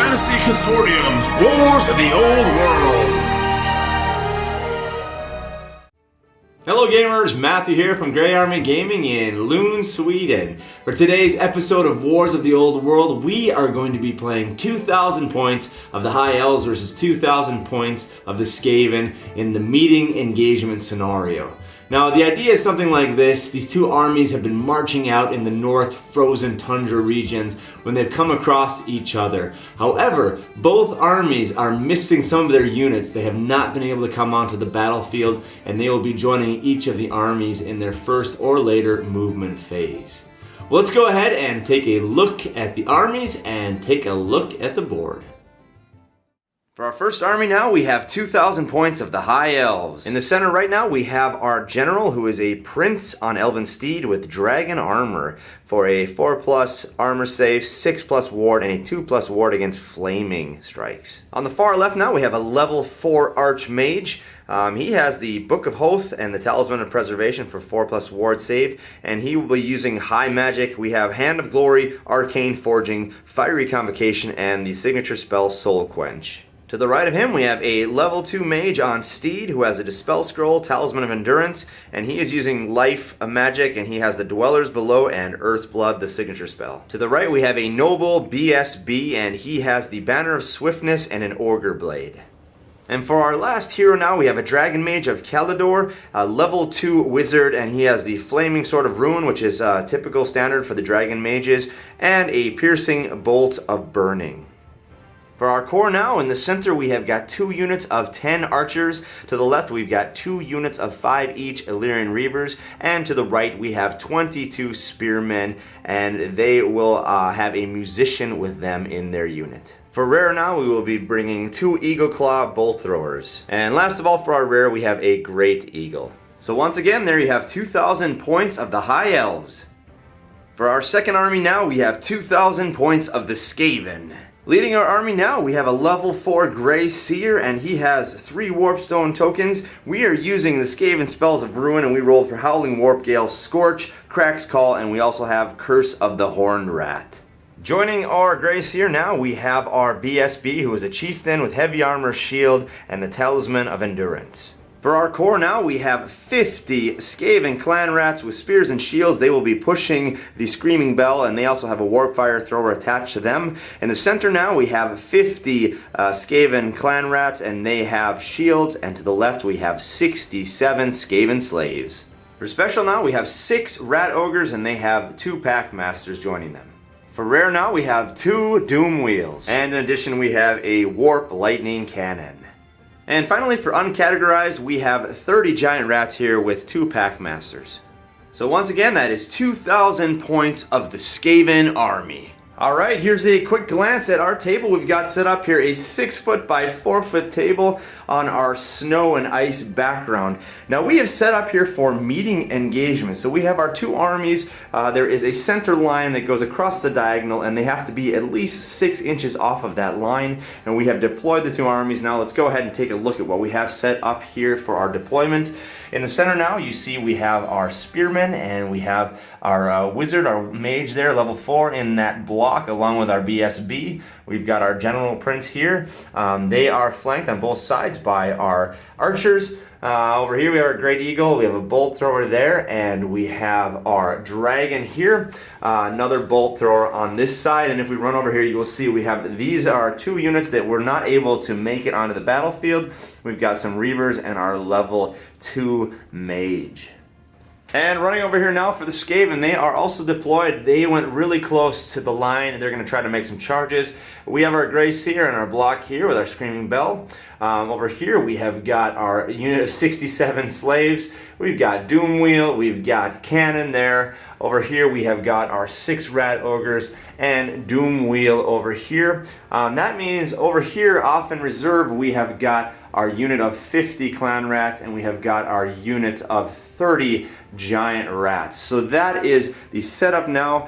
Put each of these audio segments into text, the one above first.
Fantasy Consortium's Wars of the Old World. Hello gamers, Matthew here from Grey Army Gaming in Lund, Sweden. For today's episode of Wars of the Old World, we are going to be playing 2,000 points of the High Elves versus 2,000 points of the Skaven in the meeting engagement scenario. Now, the idea is something like this. These two armies have been marching out in the north frozen tundra regions when they've come across each other. However, both armies are missing some of their units. They have not been able to come onto the battlefield, and they will be joining each of the armies in their first or later movement phase. Well, let's go ahead and take a look at the armies and take a look at the board. For our first army now, we have 2,000 points of the High Elves. In the center right now, we have our general, who is a prince on Elven Steed with dragon armor for a 4+ armor save, 6+ ward, and a 2+ ward against flaming strikes. On the far left now, we have a level 4 archmage. He has the Book of Hoeth and the Talisman of Preservation for 4+ ward save, and he will be using high magic. We have Hand of Glory, Arcane Forging, Fiery Convocation, and the signature spell Soul Quench. To the right of him, we have a level 2 mage on Steed who has a Dispel Scroll, Talisman of Endurance, and he is using Life magic, and he has the Dwellers Below and Earthblood, the signature spell. To the right, we have a noble BSB, and he has the Banner of Swiftness and an Augur Blade. And for our last hero now, we have a Dragon Mage of Kalidor, a level 2 wizard, and he has the Flaming Sword of Ruin, which is typical standard for the Dragon Mages, and a Piercing Bolt of Burning. For our core now, in the center we have got 2 units of 10 archers. To the left we've got 2 units of 5 each Illyrian Reavers. And to the right we have 22 spearmen, and they will have a musician with them in their unit. For rare now, we will be bringing 2 Eagle Claw bolt throwers. And last of all, for our rare, we have a Great Eagle. So once again, there you have 2,000 points of the High Elves. For our second army now, we have 2,000 points of the Skaven. Leading our army now, we have a level 4 Grey Seer, and he has 3 Warpstone tokens. We are using the Skaven Spells of Ruin, and we rolled for Howling Warp Gale, Scorch, Crack's Call, and we also have Curse of the Horned Rat. Joining our Grey Seer now, we have our BSB, who is a chieftain with heavy armor, shield, and the Talisman of Endurance. For our core now, we have 50 Skaven clan rats with spears and shields. They will be pushing the Screaming Bell, and they also have a Warp Fire thrower attached to them. In the center now, we have 50 Skaven clan rats, and they have shields. And to the left, we have 67 Skaven slaves. For special now, we have 6 rat ogres, and they have 2 pack masters joining them. For rare now, we have 2 Doomwheels, and in addition, we have a Warp Lightning Cannon. And finally, for uncategorized, we have 30 giant rats here with 2 pack masters. So once again, that is 2,000 points of the Skaven army. Alright, here's a quick glance at our table. We've got set up here a 6-foot by 4-foot table on our snow and ice background. Now we have set up here for meeting engagement. So we have our 2 armies. There is a center line that goes across the diagonal, and they have to be at least 6 inches off of that line. And we have deployed the 2 armies. Now let's go ahead and take a look at what we have set up here for our deployment. In the center now, you see we have our spearmen, and we have our wizard, our mage there, level 4 in that block, along with our BSB. We've got our general prince here. They are flanked on both sides by our archers. Over here we have our Great Eagle, we have a bolt thrower there, and we have our dragon here, another bolt thrower on this side. And if we run over here, you will see we have, these are 2 units that were not able to make it onto the battlefield. We've got some Reavers and our level 2 mage. And running over here now for the Skaven, they are also deployed. They went really close to the line, and they're going to try to make some charges. We have our Grey Seer in our block here with our Screaming Bell. Over here we have got our unit of 67 slaves. We've got Doomwheel, we've got Cannon there. Over here we have got our 6 rat ogres and Doomwheel over here. That means over here off in reserve we have got our unit of 50 clan rats, and we have got our unit of 30 giant rats. So that is the setup now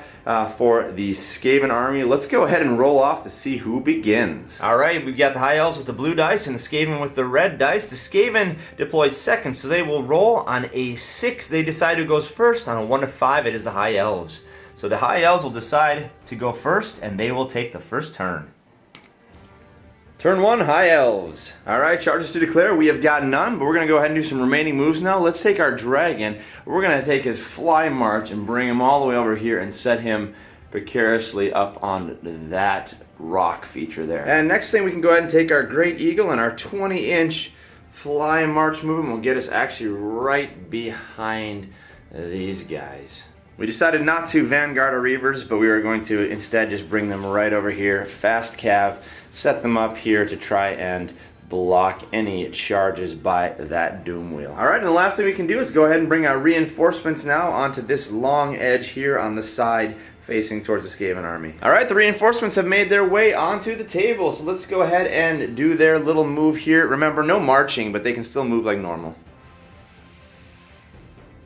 for the Skaven army. Let's go ahead and roll off to see who begins. Alright, we've got the High Elves with the blue dice and the Skaven with the red dice. The Skaven deployed second, so they will roll on a 6. They decide who goes first. On a 1 to 5, it is the High Elves. So the High Elves will decide to go first, and they will take the first turn. Turn 1, High Elves. Alright, charges to declare. We have got none, but we're going to go ahead and do some remaining moves now. Let's take our dragon. We're going to take his fly march and bring him all the way over here and set him precariously up on that rock feature there. And next thing, we can go ahead and take our Great Eagle and our 20-inch fly march movement will get us actually right behind these guys. We decided not to vanguard our Reavers, but we are going to instead just bring them right over here, fast cav, set them up here to try and block any charges by that Doomwheel. Alright, and the last thing we can do is go ahead and bring our reinforcements now onto this long edge here on the side facing towards the Skaven army. Alright, the reinforcements have made their way onto the table, so let's go ahead and do their little move here. Remember, no marching, but they can still move like normal.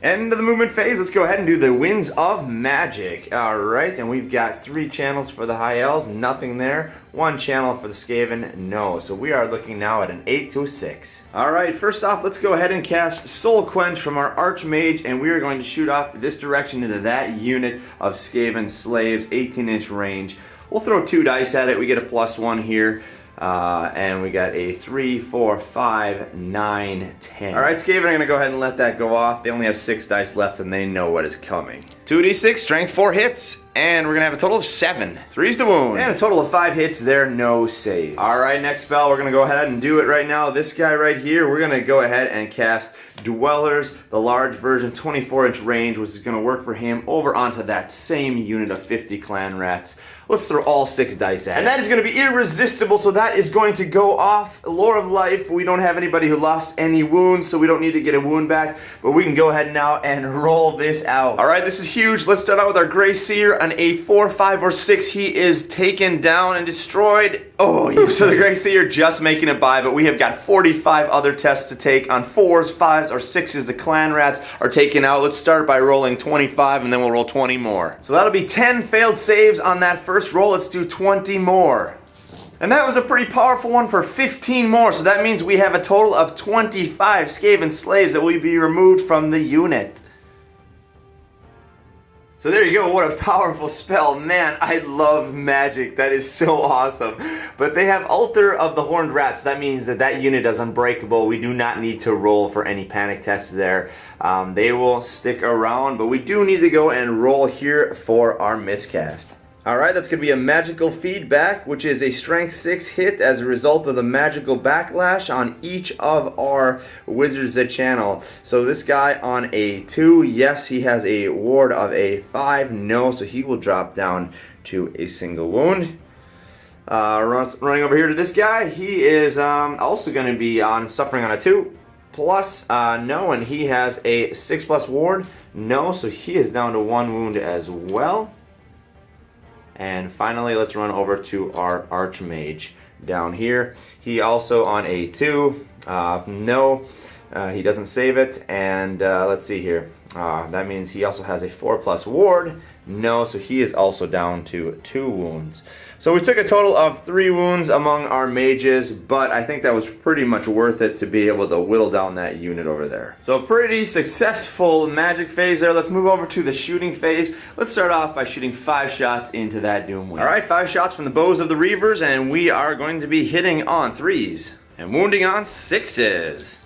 End of the movement phase. Let's go ahead and do the Winds of Magic. Alright, and we've got 3 channels for the High Elves, nothing there. 1 channel for the Skaven, no. So we are looking now at an 8 to 6. Alright, first off, let's go ahead and cast Soul Quench from our Archmage, and we are going to shoot off this direction into that unit of Skaven slaves, 18-inch range. We'll throw 2 dice at it. We get a +1 here. And we got a 3, 4, 5, 9, 10. Alright, Skaven, I'm going to go ahead and let that go off. They only have 6 dice left and they know what is coming. 2d6, strength 4 hits, and we're going to have a total of 7. 3's to wound. And a total of 5 hits there, no saves. Alright, next spell, we're going to go ahead and do it right now. This guy right here, we're going to go ahead and cast Dwellers, the large version, 24-inch range, which is going to work for him over onto that same unit of 50 clan rats. Let's throw all 6 dice at it. And that is going to be irresistible, so that is going to go off. Lore of Life, we don't have anybody who lost any wounds, so we don't need to get a wound back, but we can go ahead now and roll this out. Alright, this is huge. Let's start out with our Grey Seer. On a 4, 5, or 6, he is taken down and destroyed. Oh, so the Grey Seer just making it by, but we have got 45 other tests to take. On 4s, 5s, or 6s, the clan rats are taken out. Let's start by rolling 25, and then we'll roll 20 more. So that'll be 10 failed saves on that first roll. Let's do 20 more. And that was a pretty powerful one for 15 more, so that means we have a total of 25 Skaven slaves that will be removed from the unit. So there you go, what a powerful spell. Man, I love magic. That is so awesome. But they have Altar of the Horned Rats. That means that that unit is unbreakable. We do not need to roll for any panic tests there. They will stick around, but we do need to go and roll here for our miscast. Alright, that's going to be a magical feedback, which is a strength 6 hit as a result of the magical backlash on each of our wizards that channel. So this guy on a 2, yes, he has a ward of a 5, no, so he will drop down to a single wound. Running over here to this guy, he is also going to be suffering on a 2. Plus, no, and he has a 6+ ward, no, so he is down to 1 wound as well. And finally, let's run over to our Archmage down here. He also on a 2. No, he doesn't save it. And let's see here. That means he also has a 4+ ward. No, so he is also down to 2 wounds. So we took a total of 3 wounds among our mages, but I think that was pretty much worth it to be able to whittle down that unit over there. So a pretty successful magic phase there. Let's move over to the shooting phase. Let's start off by shooting 5 shots into that Doomwheel. Alright, 5 shots from the bows of the Reavers, and we are going to be hitting on 3s and wounding on 6s.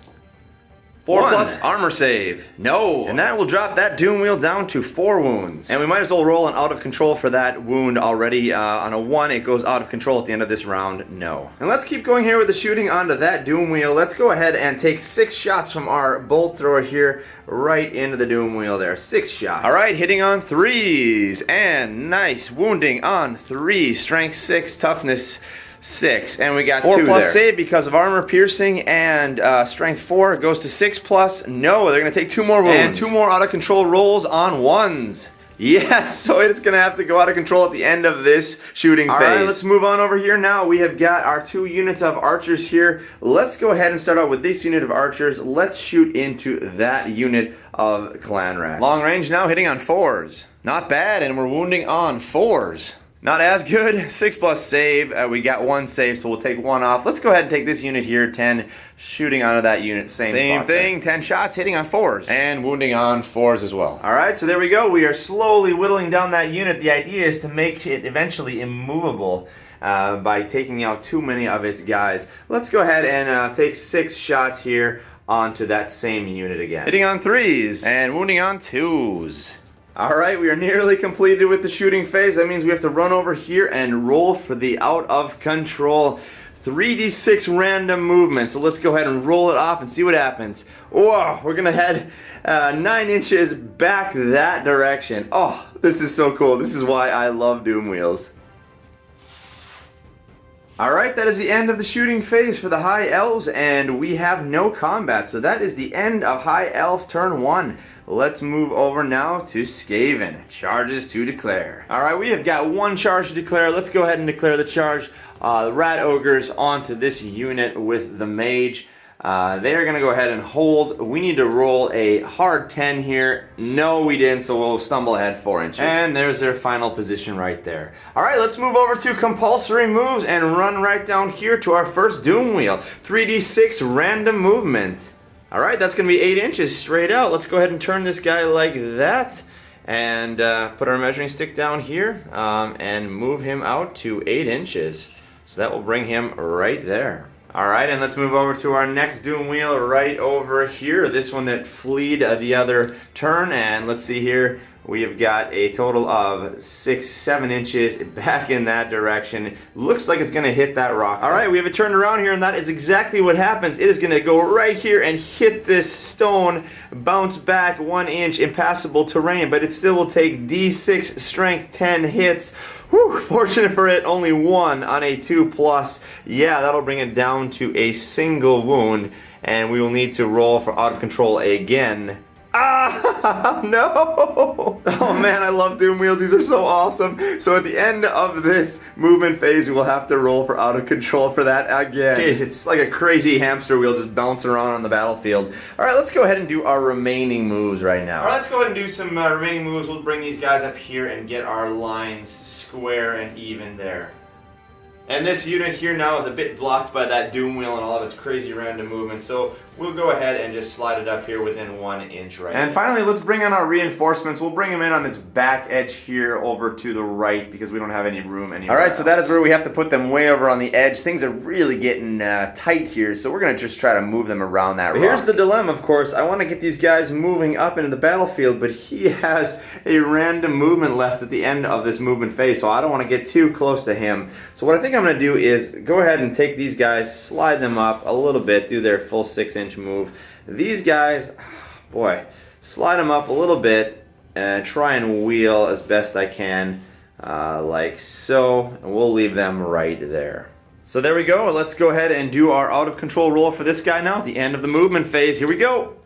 4+ armor save. No. And that will drop that Doomwheel down to 4 wounds. And we might as well roll an out of control for that wound already. On a 1, it goes out of control at the end of this round. No. And let's keep going here with the shooting onto that Doomwheel. Let's go ahead and take 6 shots from our bolt thrower here right into the Doomwheel there. 6 shots. Alright, hitting on 3s. And nice. Wounding on 3. Strength 6, toughness 6, and we got 4 plus save because of armor piercing, and strength 4 goes to 6+. No, they're going to take 2 more wounds. And 2 more out of control rolls on 1s. Yes, so it's going to have to go out of control at the end of this shooting phase. Alright, let's move on over here now. We have got our 2 units of archers here. Let's go ahead and start out with this unit of archers. Let's shoot into that unit of clan rats. Long range now, hitting on 4s. Not bad, and we're wounding on 4s. Not as good. 6+ save. We got 1 save, so we'll take 1 off. Let's go ahead and take this unit here. 10 shooting onto that unit. Same thing. 10 shots hitting on 4s. And wounding on 4s as well. Alright, so there we go. We are slowly whittling down that unit. The idea is to make it eventually immovable. by taking out too many of its guys. Let's go ahead and take 6 shots here onto that same unit again. Hitting on 3s and wounding on 2s. Alright, we are nearly completed with the shooting phase. That means we have to run over here and roll for the out of control 3d6 random movement. So let's go ahead and roll it off and see what happens. Whoa, we're going to head 9 inches back that direction. Oh, this is so cool. This is why I love Doomwheels. Alright, that is the end of the shooting phase for the High Elves, and we have no combat. So that is the end of High Elf turn 1. Let's move over now to Skaven. Charges to declare. Alright, we have got 1 charge to declare. Let's go ahead and declare the charge. The Rat Ogres onto this unit with the Mage. They are going to go ahead and hold. We need to roll a hard 10 here. No, we didn't, so we'll stumble ahead 4 inches. And there's their final position right there. Alright, let's move over to compulsory moves and run right down here to our first Doomwheel. 3d6 random movement. Alright, that's going to be 8 inches straight out. Let's go ahead and turn this guy like that. And put our measuring stick down here and move him out to 8 inches. So that will bring him right there. Alright, and let's move over to our next Doomwheel right over here. This one that fleed the other turn. And let's see here. We have got a total of 6-7 inches back in that direction. Looks like it's going to hit that rock. Alright, we have it turned around here, and that is exactly what happens. It is going to go right here and hit this stone, bounce back 1 inch, impassable terrain, but it still will take d6 strength 10 hits. Whew, fortunate for it, only 1 on a 2+. Yeah, that'll bring it down to a single wound, and we will need to roll for out of control again. Ah, no! Oh man, I love Doomwheels. These are so awesome. So at the end of this movement phase, we will have to roll for out of control for that again. Jeez, it's like a crazy hamster wheel just bouncing around on the battlefield. Alright, let's go ahead and do our remaining moves right now. Alright, let's go ahead and do some remaining moves. We'll bring these guys up here and get our lines square and even there. And this unit here now is a bit blocked by that Doomwheel and all of its crazy random movement, so we'll go ahead and just slide it up here within 1 inch right now. And finally, let's bring on our reinforcements. We'll bring them in on this back edge here over to the right because we don't have any room anywhere. Alright, so that is where we have to put them way over on the edge. Things are really getting tight here, so we're going to just try to move them around that rock. Here's the dilemma, of course. I want to get these guys moving up into the battlefield, but he has a random movement left at the end of this movement phase, so I don't want to get too close to him. So what I think I'm going to do is go ahead and take these guys, slide them up a little bit, do their full 6-inch move. These guys, boy, slide them up a little bit and try and wheel as best I can, like so, and we'll leave them right there. So there we go. Let's go ahead and do our out of control roll for this guy now at the end of the movement phase. Here we go.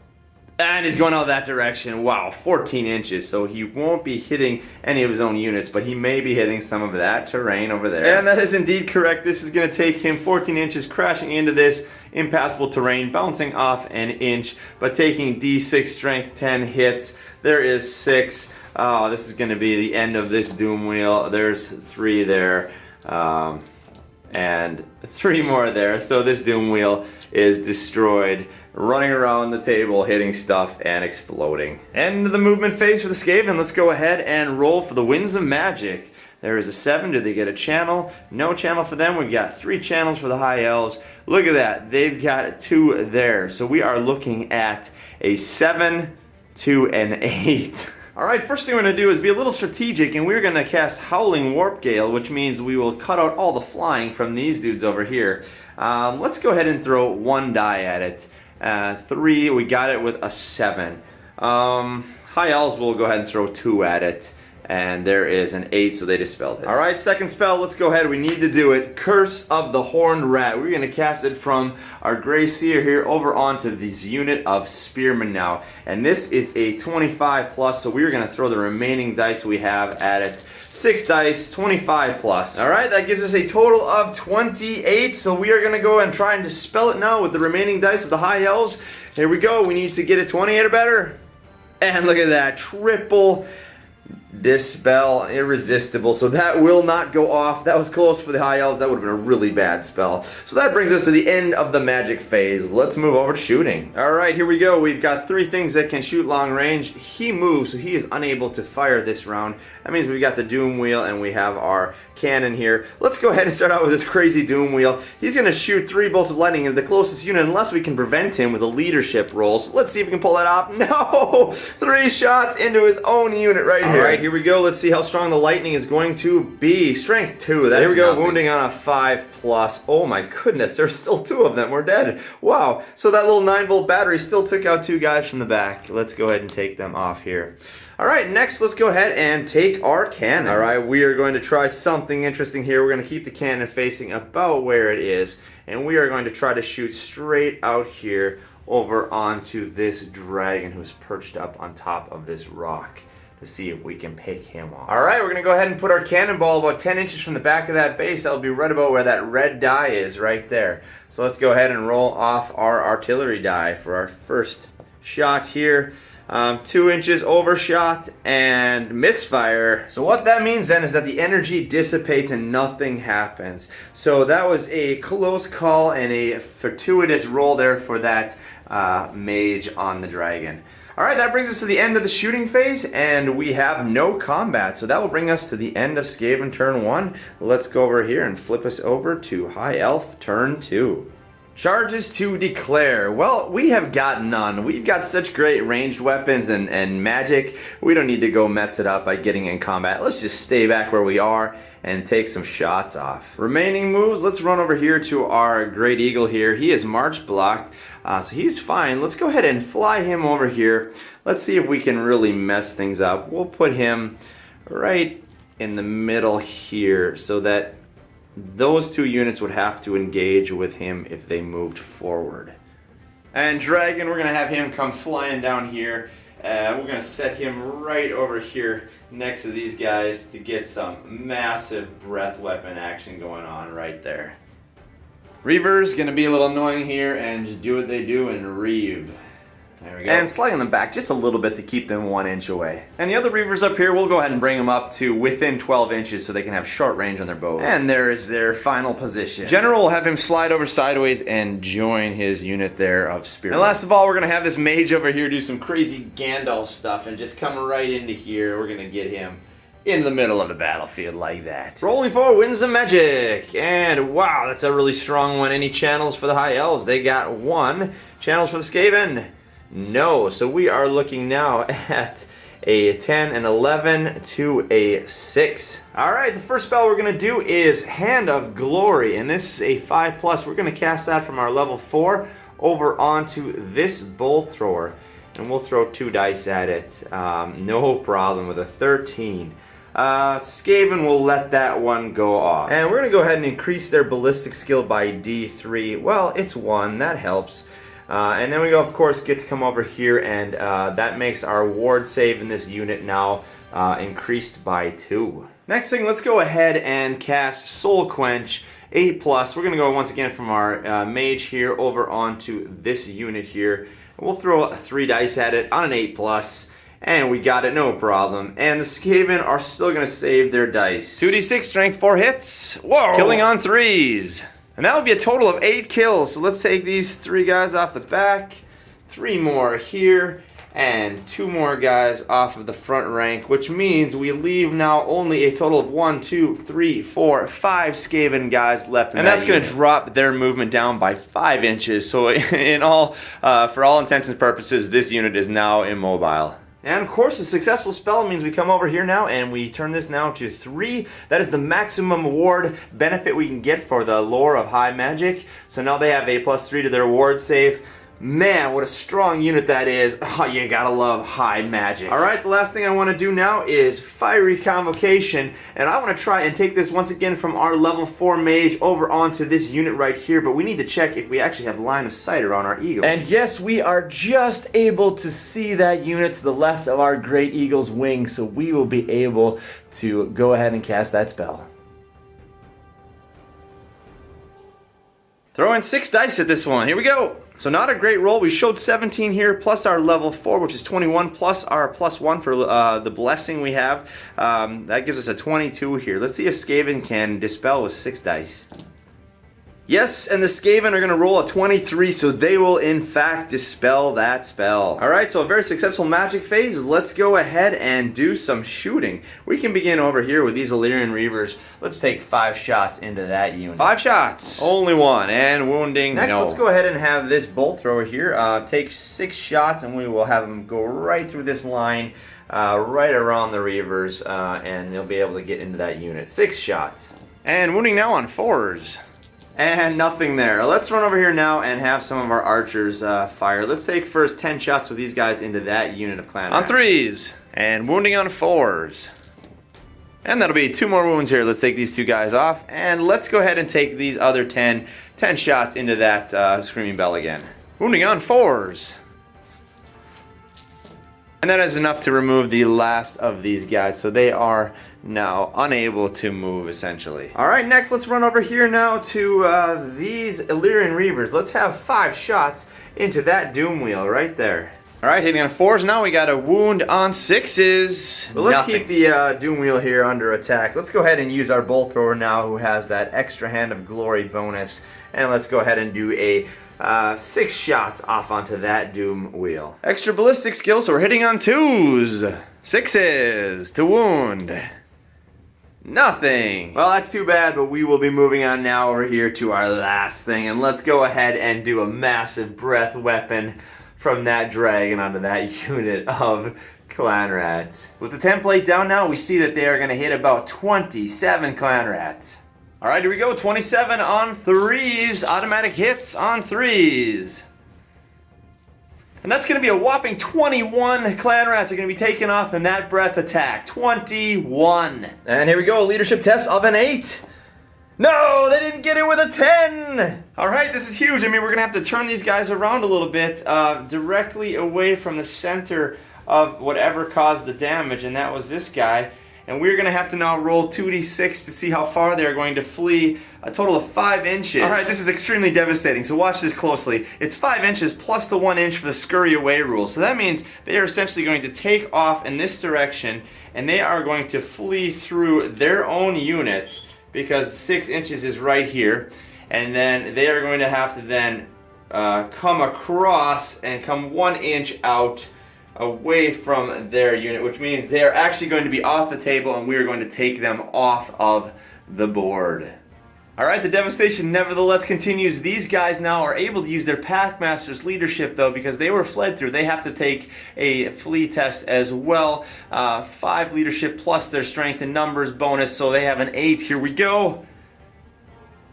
And he's going out that direction. Wow, 14 inches. So he won't be hitting any of his own units, but he may be hitting some of that terrain over there. And that is indeed correct. This is going to take him 14 inches, crashing into this impassable terrain, bouncing off an inch, but taking d6 strength 10 hits. There is 6. Oh, this is going to be the end of this Doomwheel. There's 3 there. And 3 more there. So this Doomwheel is destroyed, running around the table, hitting stuff and exploding. End of the movement phase for the Skaven. Let's go ahead and roll for the Winds of Magic. There is a 7. Do they get a channel? No channel for them. We've got 3 channels for the High Elves. Look at that. They've got 2 there. So we are looking at a 7 to an 8. Alright, first thing we're going to do is be a little strategic, and we're going to cast Howling Warp Gale, which means we will cut out all the flying from these dudes over here. Let's go ahead and throw 1 die at it. 3, we got it with a 7. High Elves will go ahead and throw 2 at it. And there is an 8, so they dispelled it. Alright, second spell, let's go ahead. We need to do it. Curse of the Horned Rat. We're going to cast it from our Grey Seer here over onto this unit of Spearmen now. And this is a 25 plus, so we're going to throw the remaining dice we have at it. 6 dice, 25 plus. Alright, that gives us a total of 28, so we are going to go and try and dispel it now with the remaining dice of the High Elves. Here we go. We need to get a 28 or better. And look at that. Triple Dispel, irresistible, so that will not go off. That was close for the High Elves. That would have been a really bad spell. So that brings us to the end of the magic phase. Let's move over to shooting. Alright, here we go. We've got 3 things that can shoot long range. He moves, so he is unable to fire this round. That means we've got the Doomwheel and we have our cannon here. Let's go ahead and start out with this crazy Doomwheel. He's going to shoot 3 bolts of lightning into the closest unit unless we can prevent him with a leadership roll. So let's see if we can pull that off. No! 3 shots into his own unit right here. Alright, here we go. Let's see how strong the lightning is going to be. Strength 2. There we go. Nothing. Wounding on a 5+. Oh my goodness, there's still 2 of them. We're dead. Wow. So that little 9-volt battery still took out 2 guys from the back. Let's go ahead and take them off here. Alright, next let's go ahead and take our cannon. Alright, we are going to try something interesting here. We're going to keep the cannon facing about where it is, and we are going to try to shoot straight out here over onto this dragon who's perched up on top of this rock to see if we can pick him off. Alright, we're going to go ahead and put our cannonball about 10 inches from the back of that base. That'll be right about where that red die is, right there. So let's go ahead and roll off our artillery die for our first shot here. 2 inches overshot and misfire. So what that means then is that the energy dissipates and nothing happens. So that was a close call and a fortuitous roll there for that mage on the dragon. Alright, that brings us to the end of the shooting phase, and we have no combat. So that will bring us to the end of Skaven turn 1. Let's go over here and flip us over to High Elf turn 2. Charges to declare. Well, we have got none. We've got such great ranged weapons and magic. We don't need to go mess it up by getting in combat. Let's just stay back where we are and take some shots off. Remaining moves, let's run over here to our Great Eagle here. He is march blocked, so he's fine. Let's go ahead and fly him over here. Let's see if we can really mess things up. We'll put him right in the middle here so that those 2 units would have to engage with him if they moved forward. And Dragon, we're going to have him come flying down here. We're going to set him right over here next to these guys to get some massive breath weapon action going on right there. Reavers going to be a little annoying here and just do what they do and reave. There we go. And sliding them back just a little bit to keep them 1 inch away. And the other Reavers up here, we'll go ahead and bring them up to within 12 inches so they can have short range on their bows. And there is their final position. General will have him slide over sideways and join his unit there of Spirit. And last of all, we're going to have this Mage over here do some crazy Gandalf stuff and just come right into here. We're going to get him in the middle of the battlefield like that. Rolling 4 wins the magic. And wow, that's a really strong one. Any channels for the High Elves? They got 1. Channels for the Skaven? No, so we are looking now at a 10 and 11 to a 6. Alright, the first spell we're going to do is Hand of Glory, and this is a 5+. We're going to cast that from our level 4 over onto this bolt thrower, and we'll throw 2 dice at it. No problem with a 13. Skaven will let that one go off. And we're going to go ahead and increase their ballistic skill by D3. Well, it's 1, that helps. And then we go, of course, get to come over here, and that makes our ward save in this unit now increased by 2. Next thing, let's go ahead and cast Soul Quench 8+. We're going to go once again from our Mage here over onto this unit here. We'll throw 3 dice at it on an 8+. And we got it, no problem. And the Skaven are still going to save their dice. 2d6 strength, 4 hits. Whoa! Killing on 3s. And that would be a total of 8 kills. So let's take these 3 guys off the back, 3 more here, and 2 more guys off of the front rank, which means we leave now only a total of 1, 2, 3, 4, 5 Skaven guys left. And that's going to drop their movement down by 5 inches. So in all, for all intents and purposes, this unit is now immobile. And of course, a successful spell means we come over here now and we turn this now to 3. That is the maximum ward benefit we can get for the lore of high magic. So now they have a +3 to their ward save. Man, what a strong unit that is. Oh, you gotta love high magic. Alright, the last thing I want to do now is Fiery Convocation. And I want to try and take this once again from our level 4 Mage over onto this unit right here. But we need to check if we actually have line of sight around our Eagle. And yes, we are just able to see that unit to the left of our Great Eagle's wing. So we will be able to go ahead and cast that spell. Throw in 6 dice at this one. Here we go. So not a great roll. We showed 17 here, plus our level 4, which is 21, plus our +1 for the blessing we have. That gives us a 22 here. Let's see if Skaven can dispel with 6 dice. Yes, and the Skaven are going to roll a 23, so they will in fact dispel that spell. Alright, so a very successful magic phase. Let's go ahead and do some shooting. We can begin over here with these Illyrian Reavers. Let's take 5 shots into that unit. 5 shots. Only 1, and wounding. Next, let's go ahead and have this bolt thrower here. Take 6 shots, and we will have them go right through this line, right around the Reavers, and they'll be able to get into that unit. 6 shots. And wounding now on 4s. And nothing there. Let's run over here now and have some of our archers fire. Let's take first 10 shots with these guys into that unit of clan. On 3s. And wounding on 4s. And that'll be 2 more wounds here. Let's take these 2 guys off. And let's go ahead and take these other 10 shots into that Screaming Bell again. Wounding on 4s. And that is enough to remove the last of these guys. So they are now unable to move, essentially. Alright, next let's run over here now to these Illyrian Reavers. Let's have 5 shots into that Doomwheel right there. Alright, hitting on 4s now. We got a wound on 6s. But let's keep the Doomwheel here under attack. Let's go ahead and use our Bolt Thrower now, who has that extra Hand of Glory bonus. And let's go ahead and do a 6 shots off onto that Doomwheel. Extra ballistic skill, so we're hitting on 2s. 6s to wound. Nothing. Well, that's too bad, but we will be moving on now over here to our last thing. And let's go ahead and do a massive breath weapon from that dragon onto that unit of clan rats. With the template down now, we see that they are going to hit about 27 clan rats. Alright, here we go. 27 on 3s. Automatic hits on 3s. And that's going to be a whopping 21 clan rats are going to be taken off in that breath attack. 21. And here we go. A leadership test of an 8. No, they didn't get it with a 10. Alright, this is huge. I mean, we're going to have to turn these guys around a little bit, directly away from the center of whatever caused the damage, and that was this guy. And we're going to have to now roll 2d6 to see how far they're going to flee. A total of 5 inches. Alright, this is extremely devastating, so watch this closely. It's 5 inches plus the 1 inch for the scurry away rule. So that means they are essentially going to take off in this direction, and they are going to flee through their own unit, because 6 inches is right here. And then they are going to have to then come across and come 1 inch out away from their unit, which means they are actually going to be off the table, and we are going to take them off of the board. Alright, the devastation nevertheless continues. These guys now are able to use their Packmaster's leadership, though, because they were fled through. They have to take a flee test as well. 5 leadership plus their strength and numbers bonus, so they have an 8. Here we go.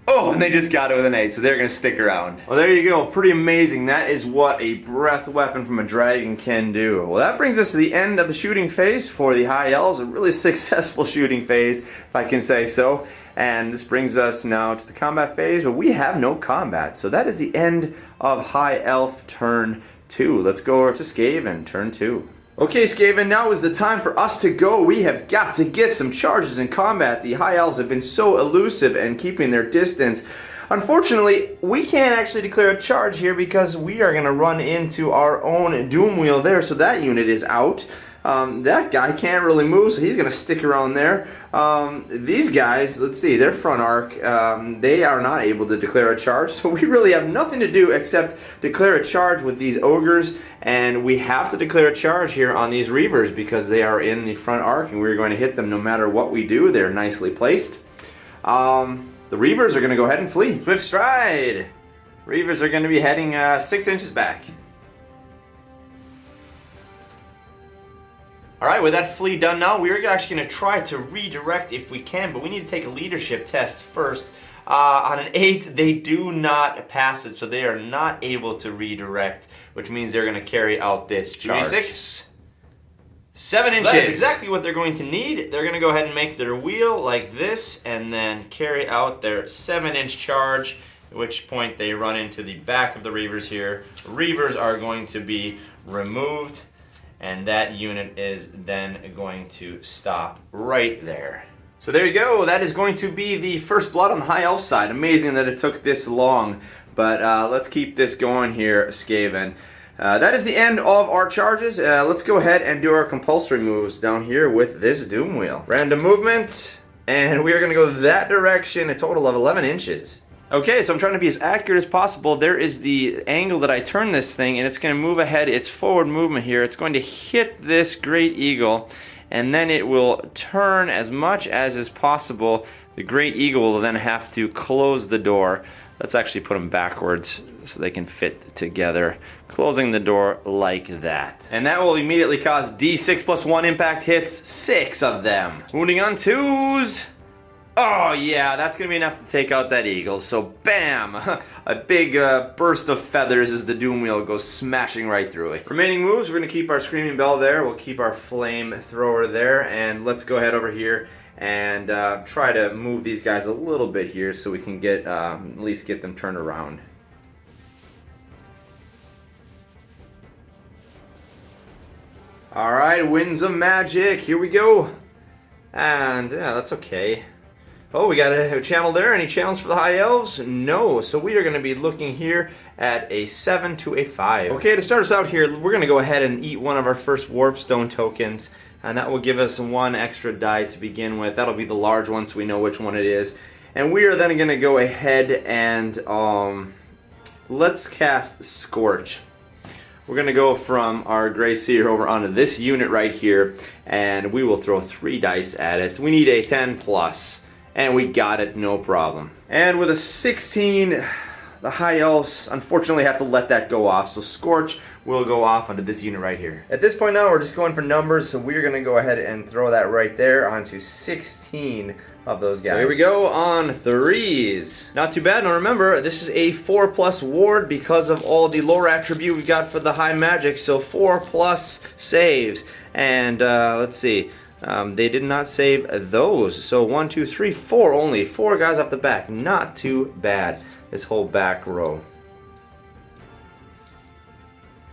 Oh, and they just got it with an 8, so they're going to stick around. Well, there you go. Pretty amazing. That is what a breath weapon from a dragon can do. Well, that brings us to the end of the shooting phase for the High Elves. A really successful shooting phase, if I can say so. And this brings us now to the combat phase, but we have no combat. So that is the end of High Elf turn 2. Let's go over to Skaven, turn 2. Okay, Skaven, now is the time for us to go. We have got to get some charges in combat. The High Elves have been so elusive and keeping their distance. Unfortunately, we can't actually declare a charge here because we are going to run into our own Doomwheel there, so that unit is out. That guy can't really move, so he's going to stick around there. These guys, let's see, their front arc, they are not able to declare a charge, so we really have nothing to do except declare a charge with these ogres, and we have to declare a charge here on these Reavers because they are in the front arc, and we're going to hit them no matter what we do. They're nicely placed. The Reavers are going to go ahead and flee. Swift stride! Reavers are going to be heading 6 inches back. Alright, with that flee done now, we're actually going to try to redirect if we can, but we need to take a leadership test first. On an 8, they do not pass it, so they are not able to redirect, which means they're going to carry out this charge. 6, 7 inches. That is exactly what they're going to need. They're going to go ahead and make their wheel like this, and then carry out their 7-inch charge, at which point they run into the back of the Reavers here. Reavers are going to be removed, and that unit is then going to stop right there. So there you go. That is going to be the first blood on the High Elf side. Amazing that it took this long. But let's keep this going here, Skaven. That is the end of our charges. Let's go ahead and do our compulsory moves down here with this Doomwheel. Random movement, and we are going to go that direction, a total of 11 inches. Okay, so I'm trying to be as accurate as possible. There is the angle that I turn this thing, and it's going to move ahead. It's forward movement here. It's going to hit this Great Eagle, and then it will turn as much as is possible. The Great Eagle will then have to close the door. Let's actually put them backwards so they can fit together. Closing the door like that. And that will immediately cause D6 plus 1 impact hits, 6 of them. Wounding on 2s. Oh yeah, that's going to be enough to take out that eagle. So bam! A big burst of feathers as the Doomwheel goes smashing right through it. Remaining moves, we're going to keep our Screaming Bell there. We'll keep our Flamethrower there. And let's go ahead over here and try to move these guys a little bit here so we can get at least get them turned around. Alright, Winds of Magic. Here we go. And yeah, that's okay. Oh, we got a channel there. Any channels for the High Elves? No. So we are going to be looking here at a 7 to a 5. Okay, to start us out here, we're going to go ahead and eat one of our first Warpstone tokens. And that will give us 1 extra die to begin with. That'll be the large one so we know which one it is. And we are then going to go ahead and let's cast Scorch. We're going to go from our Grey Seer over onto this unit right here. And we will throw 3 dice at it. We need a 10 plus. And we got it, no problem. And with a 16, the High Elves unfortunately have to let that go off. So Scorch will go off onto this unit right here. At this point now, we're just going for numbers. So we're going to go ahead and throw that right there onto 16 of those guys. So here we go on 3s. Not too bad. Now remember, this is a 4 plus ward because of all the lore attribute we got for the high magic. So 4 plus saves. And let's see. They did not save those. So 1, 2, 3, 4 only. 4 guys off the back. Not too bad. This whole back row.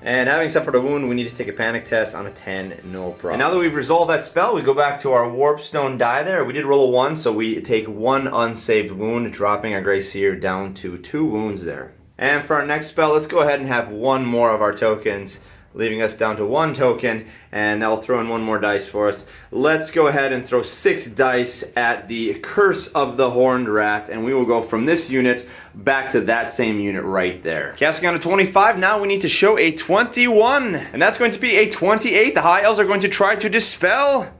And having suffered a wound, we need to take a panic test on a 10, no problem. And now that we've resolved that spell, we go back to our Warpstone die there. We did roll a 1, so we take 1 unsaved wound, dropping our Grey Seer down to 2 wounds there. And for our next spell, let's go ahead and have 1 more of our tokens, leaving us down to 1 token, and that'll throw in 1 more dice for us. Let's go ahead and throw 6 dice at the Curse of the Horned Rat, and we will go from this unit back to that same unit right there. Casting on a 25, now we need to show a 21, and that's going to be a 28. The High Elves are going to try to dispel.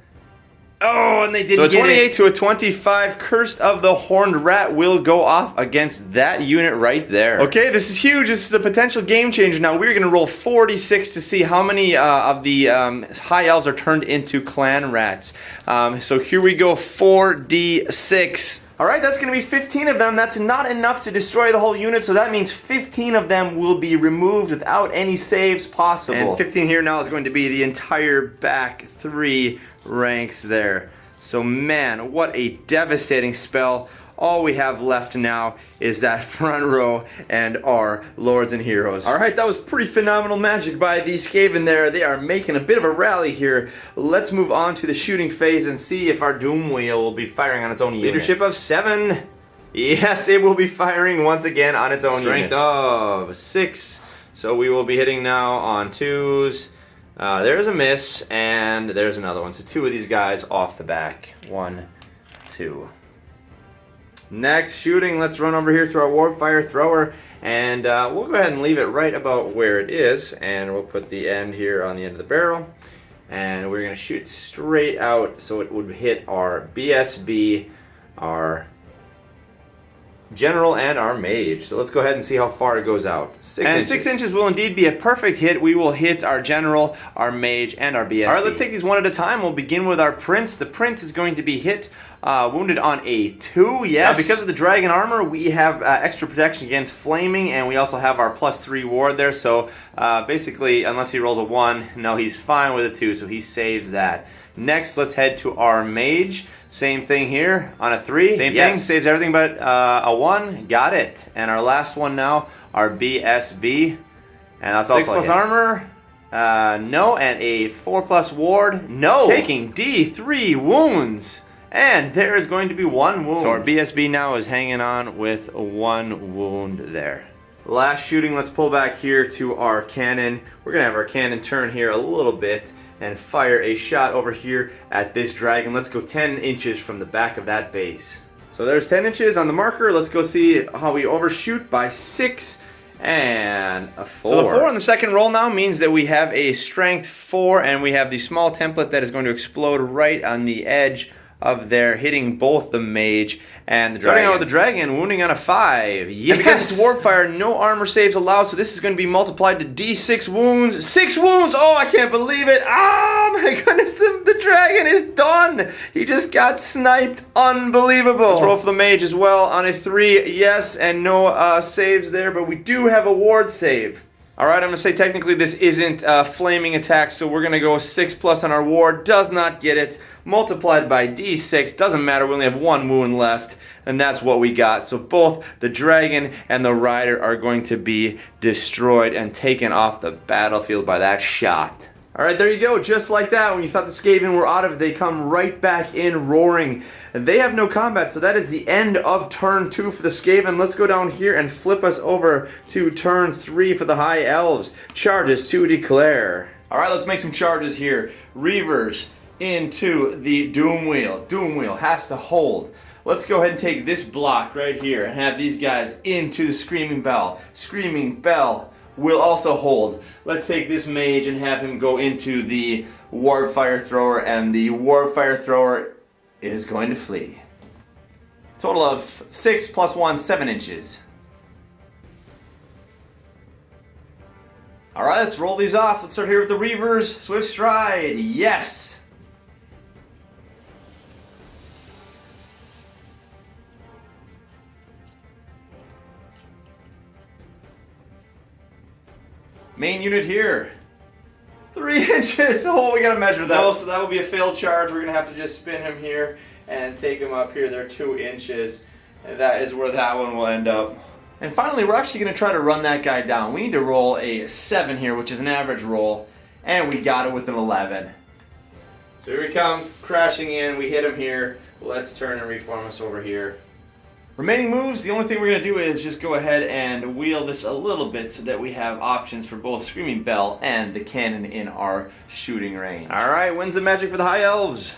Oh, and they didn't get it. So a 28 to a 25, Cursed of the Horned Rat will go off against that unit right there. Okay, this is huge. This is a potential game changer. Now we're going to roll 46 to see how many of the High Elves are turned into Clan Rats. So here we go, 4d6. Alright, that's going to be 15 of them. That's not enough to destroy the whole unit, so that means 15 of them will be removed without any saves possible. And 15 here now is going to be the entire back 3 ranks there. So man, what a devastating spell. All we have left now is that front row and our Lords and Heroes. Alright, that was pretty phenomenal magic by the Skaven there. They are making a bit of a rally here. Let's move on to the shooting phase and see if our Doomwheel will be firing on its own unit. Leadership of 7. Yes, it will be firing once again on its own unit. Strength of 6. So we will be hitting now on 2s. There's a miss, and there's another one. So 2 of these guys off the back. 1, 2. Next shooting, let's run over here to our Warpfire Thrower, and we'll go ahead and leave it right about where it is, and we'll put the end here on the end of the barrel, and we're going to shoot straight out so it would hit our BSB, our General, and our Mage. So let's go ahead and see how far it goes out. 6 inches. 6 inches will indeed be a perfect hit. We will hit our General, our Mage, and our BSB. Alright, let's take these one at a time. We'll begin with our Prince. The Prince is going to be hit, wounded on a 2, yes. Now, because of the Dragon Armor, we have extra protection against Flaming, and we also have our +3 ward there. So basically, unless he rolls a 1, no, he's fine with a 2, so he saves that. Next, let's head to our Mage. Same thing here on a 3. Same thing, saves everything but a 1. Got it. And our last one now, our BSB. And that's 6 plus armor. No. And a 4+ ward. No. Taking D3 wounds. And there is going to be 1 wound. So our BSB now is hanging on with 1 wound there. Last shooting, let's pull back here to our cannon. We're gonna have our cannon turn here a little bit and fire a shot over here at this dragon. Let's go 10 inches from the back of that base. So there's 10 inches on the marker. Let's go see how we overshoot by 6 and a 4. So the 4 on the second roll now means that we have a strength 4 and we have the small template that is going to explode right on the edge of there, hitting both the mage and the dragon. Starting out with the dragon, wounding on a 5. Yes! And because it's warp fire, no armor saves allowed, so this is going to be multiplied to d6 wounds. 6 wounds! Oh, I can't believe it! Oh my goodness, the dragon is done! He just got sniped. Unbelievable! Let's roll for the mage as well on a 3. Yes, and no saves there, but we do have a ward save. Alright, I'm going to say technically this isn't flaming attack, so we're going to go 6+ on our ward. Does not get it. Multiplied by d6. Doesn't matter, we only have 1 wound left. And that's what we got. So both the dragon and the rider are going to be destroyed and taken off the battlefield by that shot. Alright, there you go. Just like that, when you thought the Skaven were out of it, they come right back in roaring. They have no combat, so that is the end of turn 2 for the Skaven. Let's go down here and flip us over to turn 3 for the High Elves. Charges to declare. Alright, let's make some charges here. Reavers into the Doomwheel. Doomwheel has to hold. Let's go ahead and take this block right here and have these guys into the Screaming Bell. Screaming Bell will also hold. Let's take this mage and have him go into the Warp Fire Thrower, and the Warp Fire Thrower is going to flee. Total of 6 + 1, 7 inches. Alright, let's roll these off. Let's start here with the Reavers. Swift Stride. Yes! Main unit here. 3 inches. Oh, we gotta measure that. No, so that will be a failed charge. We're gonna have to just spin him here and take him up here. They're 2 inches. And that is where that one will end up. And finally, we're actually gonna try to run that guy down. We need to roll a 7 here, which is an average roll. And we got it with an 11. So here he comes, crashing in. We hit him here. Let's turn and reform us over here. Remaining moves, the only thing we're going to do is just go ahead and wheel this a little bit so that we have options for both Screaming Bell and the cannon in our shooting range. Alright, wins the magic for the High Elves.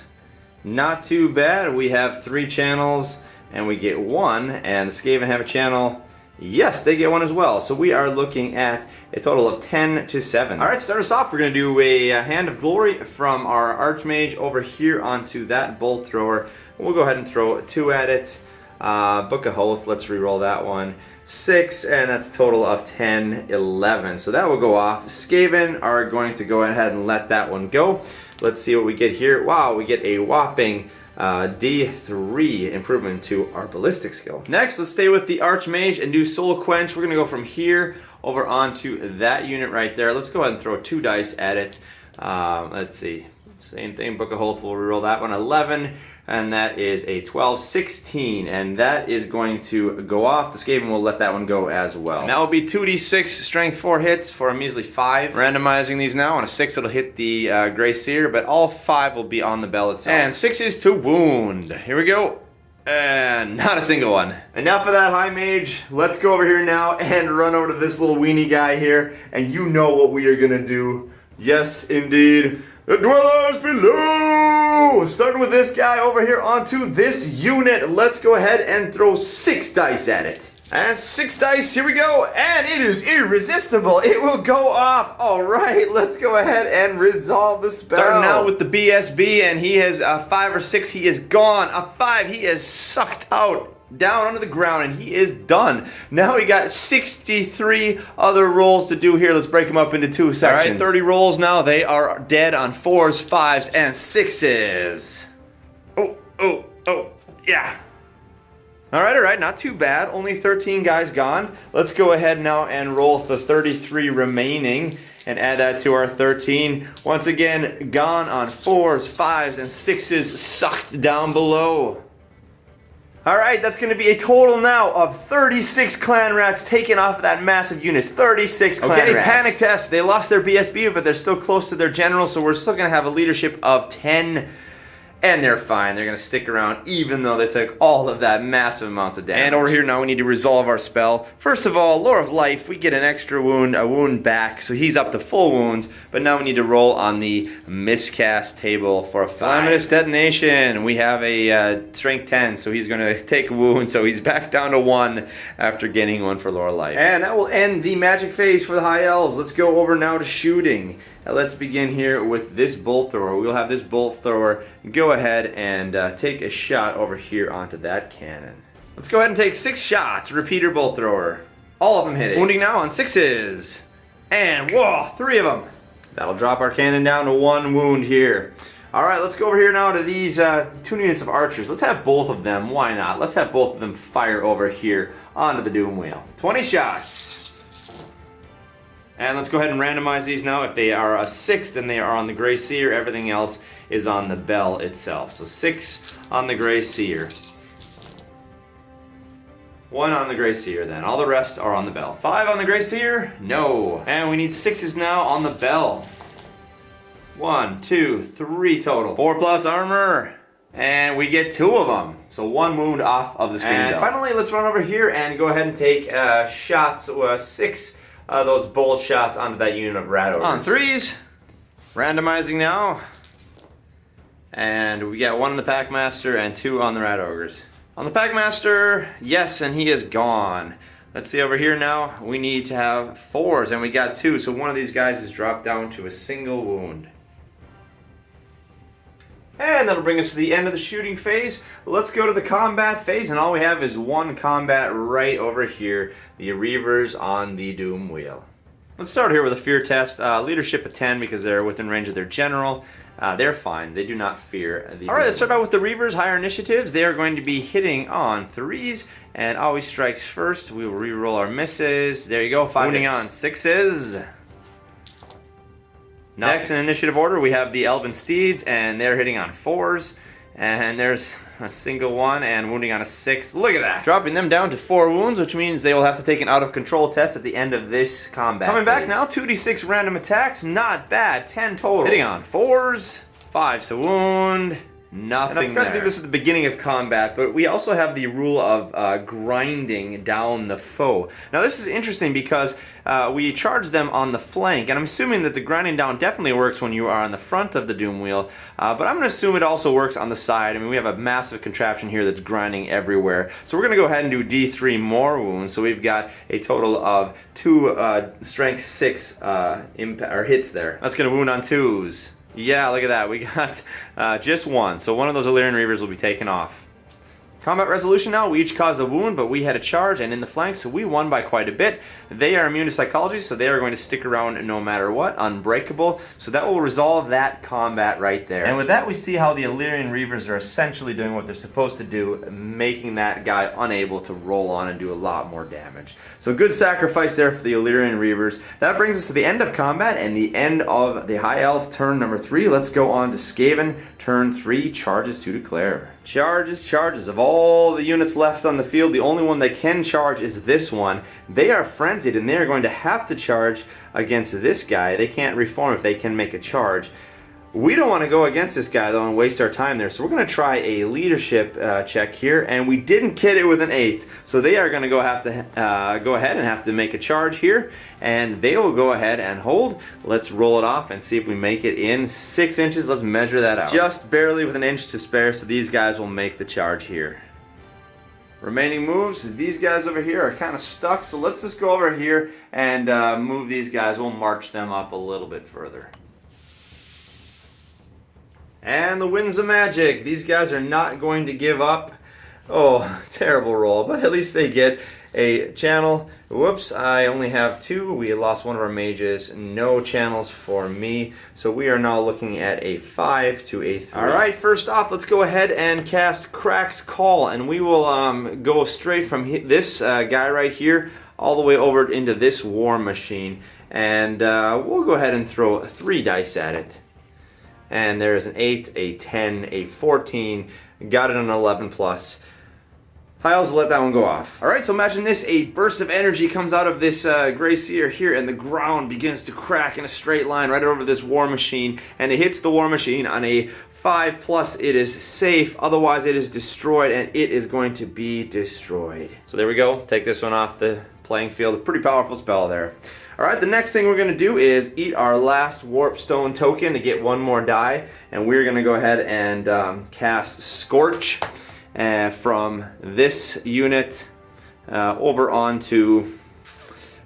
Not too bad. We have 3 channels and we get 1, and the Skaven have a channel. Yes, they get 1 as well. So we are looking at a total of 10 to 7. Alright, start us off. We're going to do a Hand of Glory from our Archmage over here onto that Bolt Thrower. We'll go ahead and throw 2 at it. Book of Hoeth, let's re-roll that one. 6, and that's a total of 10, 11. So that will go off. Skaven are going to go ahead and let that one go. Let's see what we get here. Wow, we get a whopping D3 improvement to our ballistic skill. Next, let's stay with the Archmage and do Soul Quench. We're going to go from here over onto that unit right there. Let's go ahead and throw 2 dice at it. Let's see. Same thing, Book of Hoeth, we'll reroll that one. 11, and that is a 12, 16, and that is going to go off. The Skaven will let that one go as well. And that will be 2d6 strength 4 hits for a measly 5. Randomizing these now. On a 6, it'll hit the Grey Seer, but all 5 will be on the bell itself. And 6 is to wound. Here we go. And not a single one. Enough of that, High Mage. Let's go over here now and run over to this little weenie guy here, and you know what we are going to do. Yes, indeed. The dwellers below! Starting with this guy over here onto this unit. Let's go ahead and throw 6 dice at it. And 6 dice, here we go. And it is irresistible. It will go off. Alright, let's go ahead and resolve the spell. Starting out with the BSB, and he has a 5 or 6. He is gone. A 5, he is sucked out. Down onto the ground, and he is done. Now we got 63 other rolls to do here. Let's break them up into 2 sections. All right, 30 rolls now. They are dead on 4s, 5s, and 6s. Oh, yeah. All right, not too bad. Only 13 guys gone. Let's go ahead now and roll the 33 remaining and add that to our 13. Once again, gone on 4s, 5s, and 6s, sucked down below. Alright, that's going to be a total now of 36 clan rats taken off of that massive unit. 36 clan rats. Okay, panic test. They lost their BSB, but they're still close to their general, so we're still going to have a leadership of 10. and they're fine. They're going to stick around even though they took all of that massive amounts of damage. And over here now we need to resolve our spell. First of all, Lore of Life, we get an extra wound, a wound back, so he's up to full wounds, but now we need to roll on the miscast table for a Flaminous Detonation. We have a strength 10, so he's going to take a wound, so he's back down to 1 after gaining 1 for Lore of Life. And that will end the magic phase for the High Elves. Let's go over now to shooting. Let's begin here with this bolt thrower. We'll have this bolt thrower go ahead and take a shot over here onto that cannon. Let's go ahead and take 6 shots. Repeater bolt thrower. All of them hitting. Wounding now on 6s. And whoa, 3 of them. That'll drop our cannon down to 1 wound here. Alright, let's go over here now to these 2 units of archers. Let's have both of them. Why not? Let's have both of them fire over here onto the doom wheel. 20 shots. And let's go ahead and randomize these now. If they are a 6, then they are on the Grey Seer. Everything else is on the bell itself. So 6 on the Grey Seer. 1 on the Grey Seer then. All the rest are on the bell. 5 on the Grey Seer? No. And we need 6s now on the bell. 1, 2, 3 total. 4 plus armor. And we get 2 of them. So 1 wound off of the screen. And finally, let's run over here and go ahead and take shots, 6 those bolt shots onto that unit of rat ogres. On 3s. Randomizing now. And we got 1 on the Packmaster and 2 on the rat ogres. On the Packmaster, yes, and he is gone. Let's see over here now. We need to have 4s, and we got 2. So one of these guys is dropped down to a single wound. And that'll bring us to the end of the shooting phase. Let's go to the combat phase, and all we have is 1 combat right over here. The Reavers on the Doom Wheel. Let's start here with a fear test. Leadership of 10 because they're within range of their general. They're fine. They do not fear the... Alright, let's start out with the Reavers, higher initiatives. They are going to be hitting on 3s, and always strikes first. We will re-roll our misses. There you go, 5 wounding on 6s. Next in initiative order, we have the Elven Steeds, and they're hitting on 4s. And there's a single 1 and wounding on a 6. Look at that! Dropping them down to 4 wounds, which means they will have to take an out of control test at the end of this combat. Coming back now, 2d6 random attacks. Not bad. 10 total. Hitting on 4s. 5s to wound. Nothing. And I forgot to do this at the beginning of combat, but we also have the rule of grinding down the foe. Now this is interesting because we charge them on the flank, and I'm assuming that the grinding down definitely works when you are on the front of the Doom Wheel, but I'm going to assume it also works on the side. I mean, we have a massive contraption here that's grinding everywhere. So we're going to go ahead and do D3 more wounds, so we've got a total of 2 strength 6 hits there. That's going to wound on 2s. Yeah, look at that. We got just 1. So one of those Illyrian Reavers will be taken off. Combat resolution now. We each caused a wound, but we had a charge and in the flank, so we won by quite a bit. They are immune to psychology, so they are going to stick around no matter what. Unbreakable. So that will resolve that combat right there. And with that, we see how the Illyrian Reavers are essentially doing what they're supposed to do, making that guy unable to roll on and do a lot more damage. So good sacrifice there for the Illyrian Reavers. That brings us to the end of combat and the end of the High Elf turn number 3. Let's go on to Skaven. Turn 3, charges to declare. Charges, charges. Of all the units left on the field, the only one that can charge is this one. They are frenzied, and they are going to have to charge against this guy. They can't reform if they can make a charge. We don't want to go against this guy, though, and waste our time there. So we're going to try a leadership check here, and we didn't get it with an 8. So they are going to go ahead and have to make a charge here, and they will go ahead and hold. Let's roll it off and see if we make it in 6 inches. Let's measure that out. Just barely with an inch to spare, so these guys will make the charge here. Remaining moves, these guys over here are kind of stuck, so let's just go over here and move these guys. We'll march them up a little bit further. And the winds of magic. These guys are not going to give up. Oh, terrible roll, but at least they get a channel. Whoops, I only have 2. We lost one of our mages. No channels for me. So we are now looking at a 5 to a 3. Alright, first off, let's go ahead and cast Crack's Call. And we will go straight from this guy right here all the way over into this war machine. And we'll go ahead and throw 3 dice at it. And there's an 8, a 10, a 14, got it an 11 plus. High Elves let that one go off. Alright, so imagine this. A burst of energy comes out of this Grey Seer here, and the ground begins to crack in a straight line right over this War Machine, and it hits the War Machine on a 5+. It is safe, otherwise it is destroyed, and it is going to be destroyed. So there we go. Take this one off the playing field. A pretty powerful spell there. Alright, the next thing we're going to do is eat our last Warpstone token to get one more die, and we're going to go ahead and cast Scorch from this unit over onto,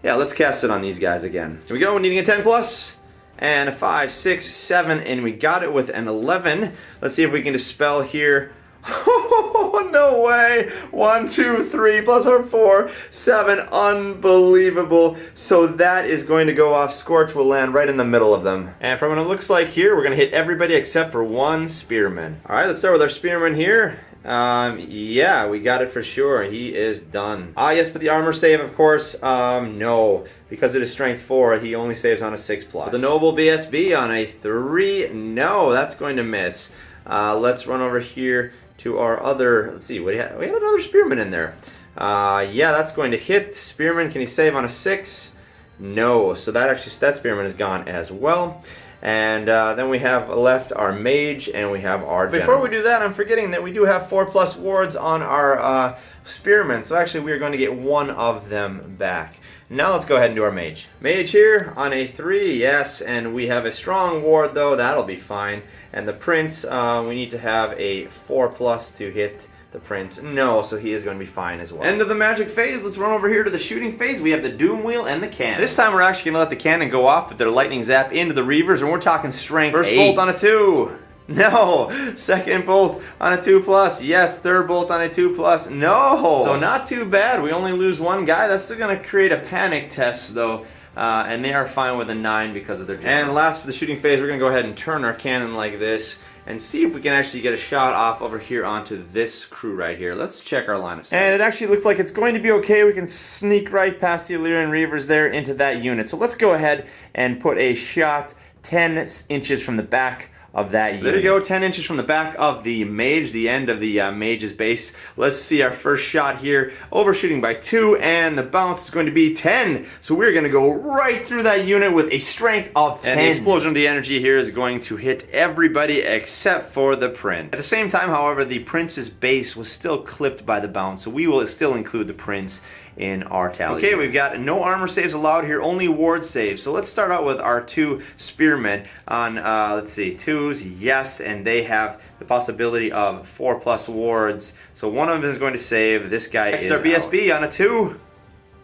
yeah, let's cast it on these guys again. Here we go, needing a 10+, and a 5, 6, 7, and we got it with an 11. Let's see if we can dispel here. Oh, no way! 1, 2, 3 plus our 4, 7. Unbelievable. So that is going to go off. Scorch will land right in the middle of them. And from what it looks like here, we're going to hit everybody except for one Spearman. Alright, let's start with our Spearman here. Yeah, we got it for sure. He is done. Ah, yes, but the armor save, of course, no. Because it is strength 4, he only saves on a 6+. The Noble BSB on a 3, no, that's going to miss. Let's run over here to our other, let's see, we had another Spearman in there. Yeah, that's going to hit. Spearman, can he save on a 6? No, so that Spearman is gone as well. And then we have left our Mage, and we have our General. Before we do that, I'm forgetting that we do have 4+ wards on our Spearmen, so actually we are going to get one of them back. Now let's go ahead and do our Mage. Mage here on a 3, yes, and we have a strong ward though, that'll be fine. And the Prince, we need to have a 4+ to hit the Prince. No, so he is going to be fine as well. End of the magic phase. Let's run over here to the shooting phase. We have the Doom Wheel and the Cannon. This time we're actually going to let the Cannon go off with their lightning zap into the Reavers, and we're talking strength. First 8. Bolt on a 2. No. Second bolt on a 2+. Yes. Third bolt on a 2+. No. So not too bad. We only lose one guy. That's still going to create a panic test though. And they are fine with a 9 because of their General. And last for the shooting phase, we're going to go ahead and turn our cannon like this and see if we can actually get a shot off over here onto this crew right here. Let's check our line of sight. And it actually looks like it's going to be okay. We can sneak right past the Illyrian Reavers there into that unit. So let's go ahead and put a shot 10 inches from the back of that unit. There you go, 10 inches from the back of the Mage, the end of the Mage's base. Let's see our first shot here. Overshooting by 2, and the bounce is going to be 10. So we're going to go right through that unit with a strength of 10. And the explosion of the energy here is going to hit everybody except for the Prince. At the same time, however, the Prince's base was still clipped by the bounce, so we will still include the Prince in our tally. Okay, we've got no armor saves allowed here, only ward saves. So let's start out with our 2 Spearmen on, let's see, 2s, yes, and they have the possibility of 4+ wards. So one of them is going to save. This guy is our BSB on a 2,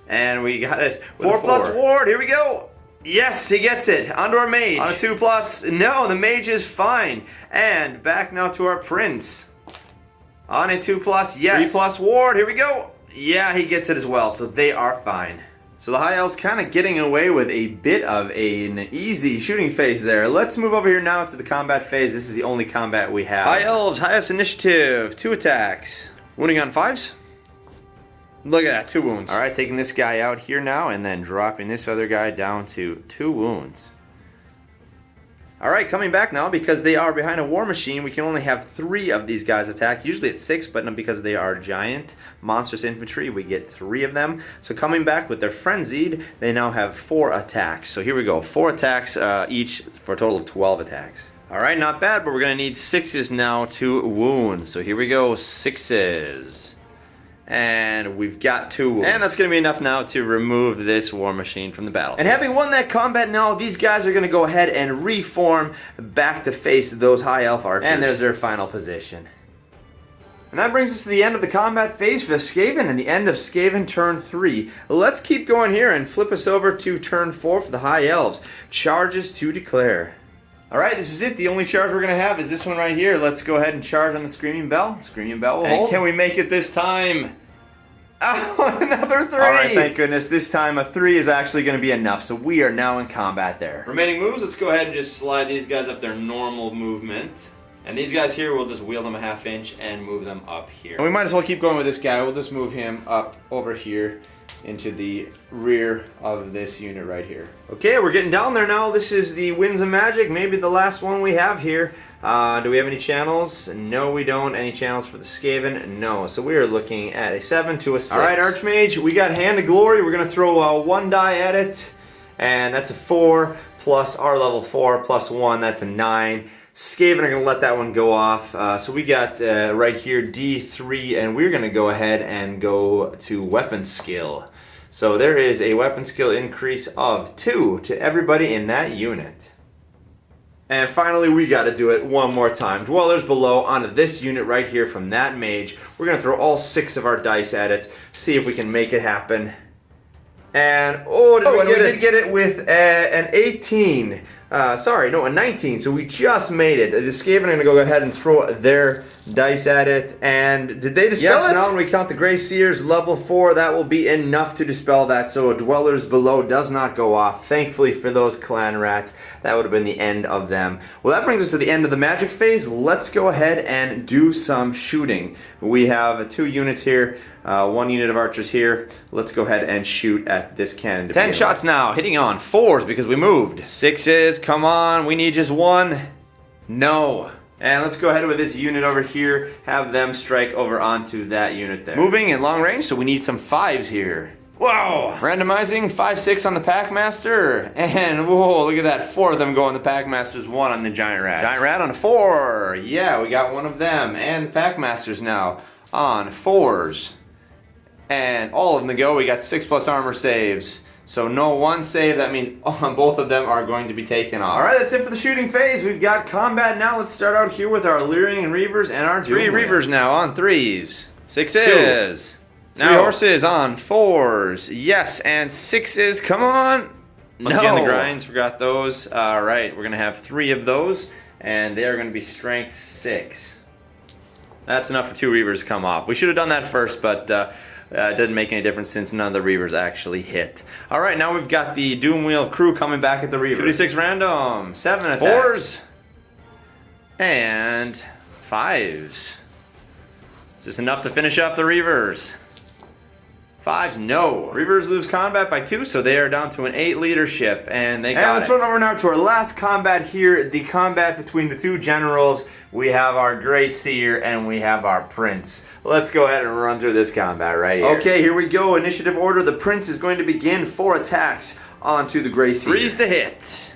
and we got it. 4+ ward, here we go. Yes, he gets it. Onto our Mage. On a 2+. No, the Mage is fine. And back now to our Prince. On a 2+. Yes. 3+ ward, here we go. Yeah, he gets it as well, so they are fine. So the High Elves kind of getting away with a bit of an easy shooting phase there. Let's move over here now to the combat phase. This is the only combat we have. High Elves, highest initiative, 2 attacks. Wounding on 5s. Look at that, 2 wounds. Alright, taking this guy out here now, and then dropping this other guy down to 2 wounds. Alright, coming back now, because they are behind a War Machine, we can only have 3 of these guys attack. Usually it's 6, but because they are giant monstrous infantry, we get 3 of them. So coming back with their Frenzied, they now have 4 attacks. So here we go, 4 attacks each for a total of 12 attacks. Alright, not bad, but we're going to need 6s now to wound. So here we go, 6s. And we've got 2 wounds. And that's going to be enough now to remove this War Machine from the battle. And having won that combat now, these guys are going to go ahead and reform back to face those High Elf archers. And there's their final position. And that brings us to the end of the combat phase for Skaven and the end of Skaven turn 3. Let's keep going here and flip us over to turn 4 for the High Elves. Charges to declare. Alright, this is it. The only charge we're going to have is this one right here. Let's go ahead and charge on the Screaming Bell. Screaming Bell will hold. Can we make it this time? Oh, another 3! Alright, thank goodness. This time a 3 is actually going to be enough, so we are now in combat there. Remaining moves, let's go ahead and just slide these guys up their normal movement. And these guys here, we'll just wheel them a ½ inch and move them up here. And we might as well keep going with this guy. We'll just move him up over here into the rear of this unit right here. Okay, we're getting down there now. This is the Winds of Magic, maybe the last one we have here. Do we have any channels? No, we don't. Any channels for the Skaven? No. So we are looking at a 7 to a 6. All right, Archmage, we got Hand of Glory. We're going to throw 1 die at it, and that's a 4 plus our level 4 plus 1. That's a 9. Skaven are going to let that one go off. So we got right here D3, and we're going to go ahead and go to Weapon Skill. So there is a Weapon Skill increase of 2 to everybody in that unit. And finally, we got to do it one more time. Dwellers Below onto this unit right here from that Mage. We're going to throw all 6 of our dice at it, see if we can make it happen. And, we did get it with an 18. A 19. So we just made it. The Skaven are going to go ahead and throw their dice at it. And did they dispel it? Yes, now when we count the Grey Seers level 4, that will be enough to dispel that. So Dwellers Below does not go off. Thankfully for those clan rats, that would have been the end of them. Well, that brings us to the end of the magic phase. Let's go ahead and do some shooting. We have 2 units here. 1 unit of archers here. Let's go ahead and shoot at this cannon. 10 shots now, hitting on 4s because we moved. 6s, come on, we need just 1. No. And let's go ahead with this unit over here, have them strike over onto that unit there. Moving in long range, so we need some 5s here. Whoa! Randomizing 5-6 on the Packmaster, and whoa, look at that, 4 of them go on the Packmasters, 1 on the Giant Rat. Giant Rat on a 4. Yeah, we got 1 of them, and the Packmasters now on 4s. And all of them to go. We got 6 plus armor saves. So no 1 save. That means both of them are going to be taken off. Alright, that's it for the shooting phase. We've got combat now. Let's start out here with our Illyrian Reavers and our 3 Reavers now on 3s. 6s. 3 horses on 4s. Yes, and 6s. Come on. Once again, the grinds. Forgot those. Alright, we're going to have 3 of those. And they are going to be strength 6. That's enough for 2 Reavers to come off. We should have done that first, but it doesn't make any difference since none of the Reavers actually hit. Alright, now we've got the Doomwheel crew coming back at the Reavers. 2d6 random, 7 attacks. 4s. And 5s. Is this enough to finish up the Reavers? 5s, no. Reavers lose combat by 2, so they are down to an 8 leadership, and they got it. Let's run over now to our last combat here, the combat between the 2 generals. We have our Grey Seer, and we have our Prince. Let's go ahead and run through this combat right here. Okay, here we go. Initiative order. The Prince is going to begin 4 attacks onto the Grey Seer. 3s to hit.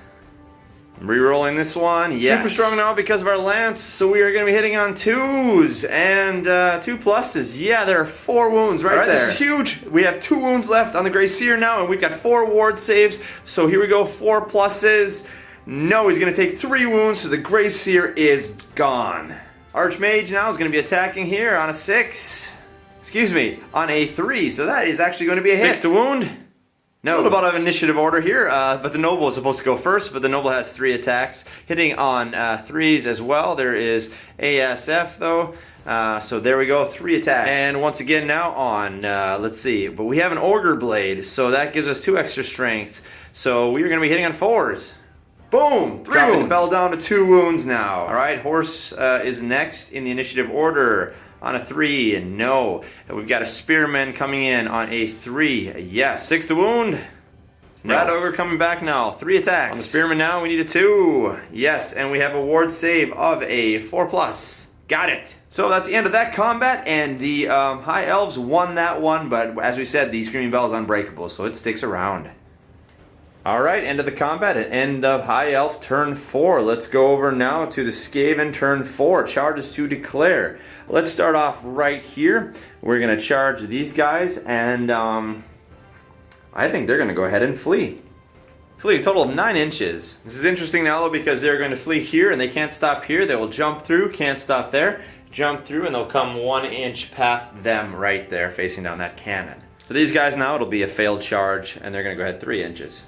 Rerolling this one, yes. Super strong now because of our lance, so we are going to be hitting on 2s and 2 pluses. Yeah, there are 4 wounds right there. This is huge. We have 2 wounds left on the Grey Seer now, and we've got 4 ward saves. So here we go, 4 pluses. No, he's going to take 3 wounds, so the Grey Seer is gone. Archmage now is going to be attacking here on a 6. Excuse me, on a 3. So that is actually going to be a hit. 6 to wound. No. A little bit of initiative order here, but the Noble is supposed to go first, but the Noble has 3 attacks, hitting on 3s as well. There is ASF though, so there we go, 3 attacks. And once again now on, let's see, but we have an Ogre Blade, so that gives us 2 extra strength. So we are going to be hitting on 4s. Boom! 3 Dropping wounds. The bell down to 2 wounds now. Alright, Horse is next in the initiative order. On a 3, and no. And we've got a Spearman coming in on a 3. Yes. 6 to wound. No. Rat Ogre coming back now. 3 attacks. On the Spearman now, we need a 2. Yes, and we have a ward save of a 4+. Got it. So that's the end of that combat, and the High Elves won that one, but as we said, the Screaming Bell is unbreakable, so it sticks around. Alright, end of the combat and end of High Elf turn 4. Let's go over now to the Skaven turn 4. Charges to declare. Let's start off right here. We're going to charge these guys, and I think they're going to go ahead and flee. Flee a total of 9 inches. This is interesting now though because they're going to flee here and they can't stop here. They will jump through, can't stop there, jump through, and they'll come 1 inch past them right there facing down that cannon. For these guys now, it'll be a failed charge, and they're going to go ahead 3 inches.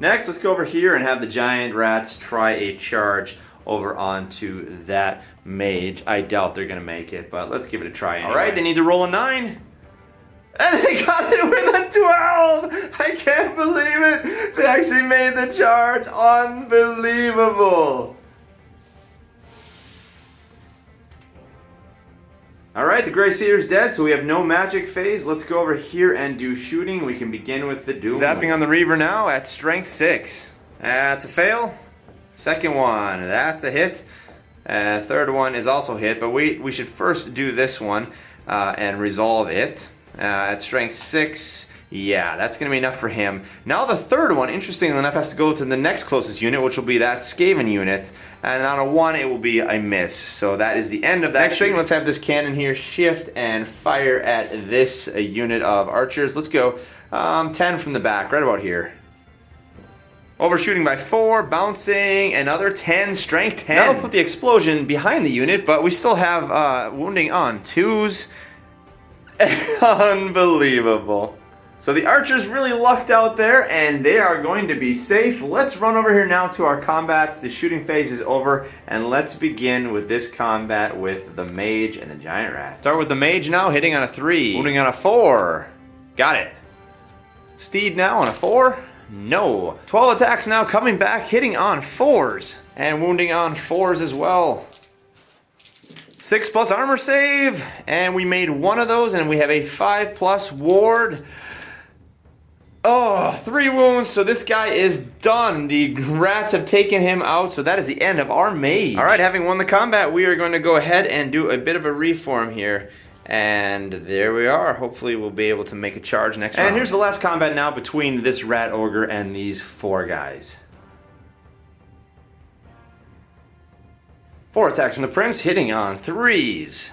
Next, let's go over here and have the giant rats try a charge over onto that mage. I doubt they're going to make it, but let's give it a try anyway. Alright, they need to roll a 9. And they got it with a 12! I can't believe it! They actually made the charge. Unbelievable! Alright, the Grey Seer's dead, so we have no magic phase. Let's go over here and do shooting. We can begin with the Doom. Zapping on the Reaver now at strength 6. That's a fail. Second one, that's a hit. Third one is also hit, but we should first do this one and resolve it. At strength 6, yeah, that's going to be enough for him. Now the third one, interestingly enough, has to go to the next closest unit, which will be that Skaven unit. And on a 1, it will be a miss. So that is the end of that. Next thing, let's have this cannon here shift and fire at this unit of archers. Let's go 10 from the back, right about here. Overshooting by 4, bouncing, another 10, strength 10. That'll put the explosion behind the unit, but we still have wounding on 2s. Unbelievable. So the archers really lucked out there, and they are going to be safe. Let's run over here now to our combats. The shooting phase is over, and let's begin with this combat with the Mage and the Giant Rats. Start with the Mage now, hitting on a 3, wounding on a 4. Got it. Steed now on a 4. No. 12 attacks now coming back, hitting on 4s, and wounding on 4s as well. 6+ armor save, and we made one of those, and we have a 5+ ward. Oh, 3 wounds, so this guy is done. The rats have taken him out, so that is the end of our Mage. Alright, having won the combat, we are going to go ahead and do a bit of a reform here. And there we are. Hopefully we'll be able to make a charge next round. And here's the last combat now between this rat ogre and these 4 guys. 4 attacks from the Prince, hitting on 3s.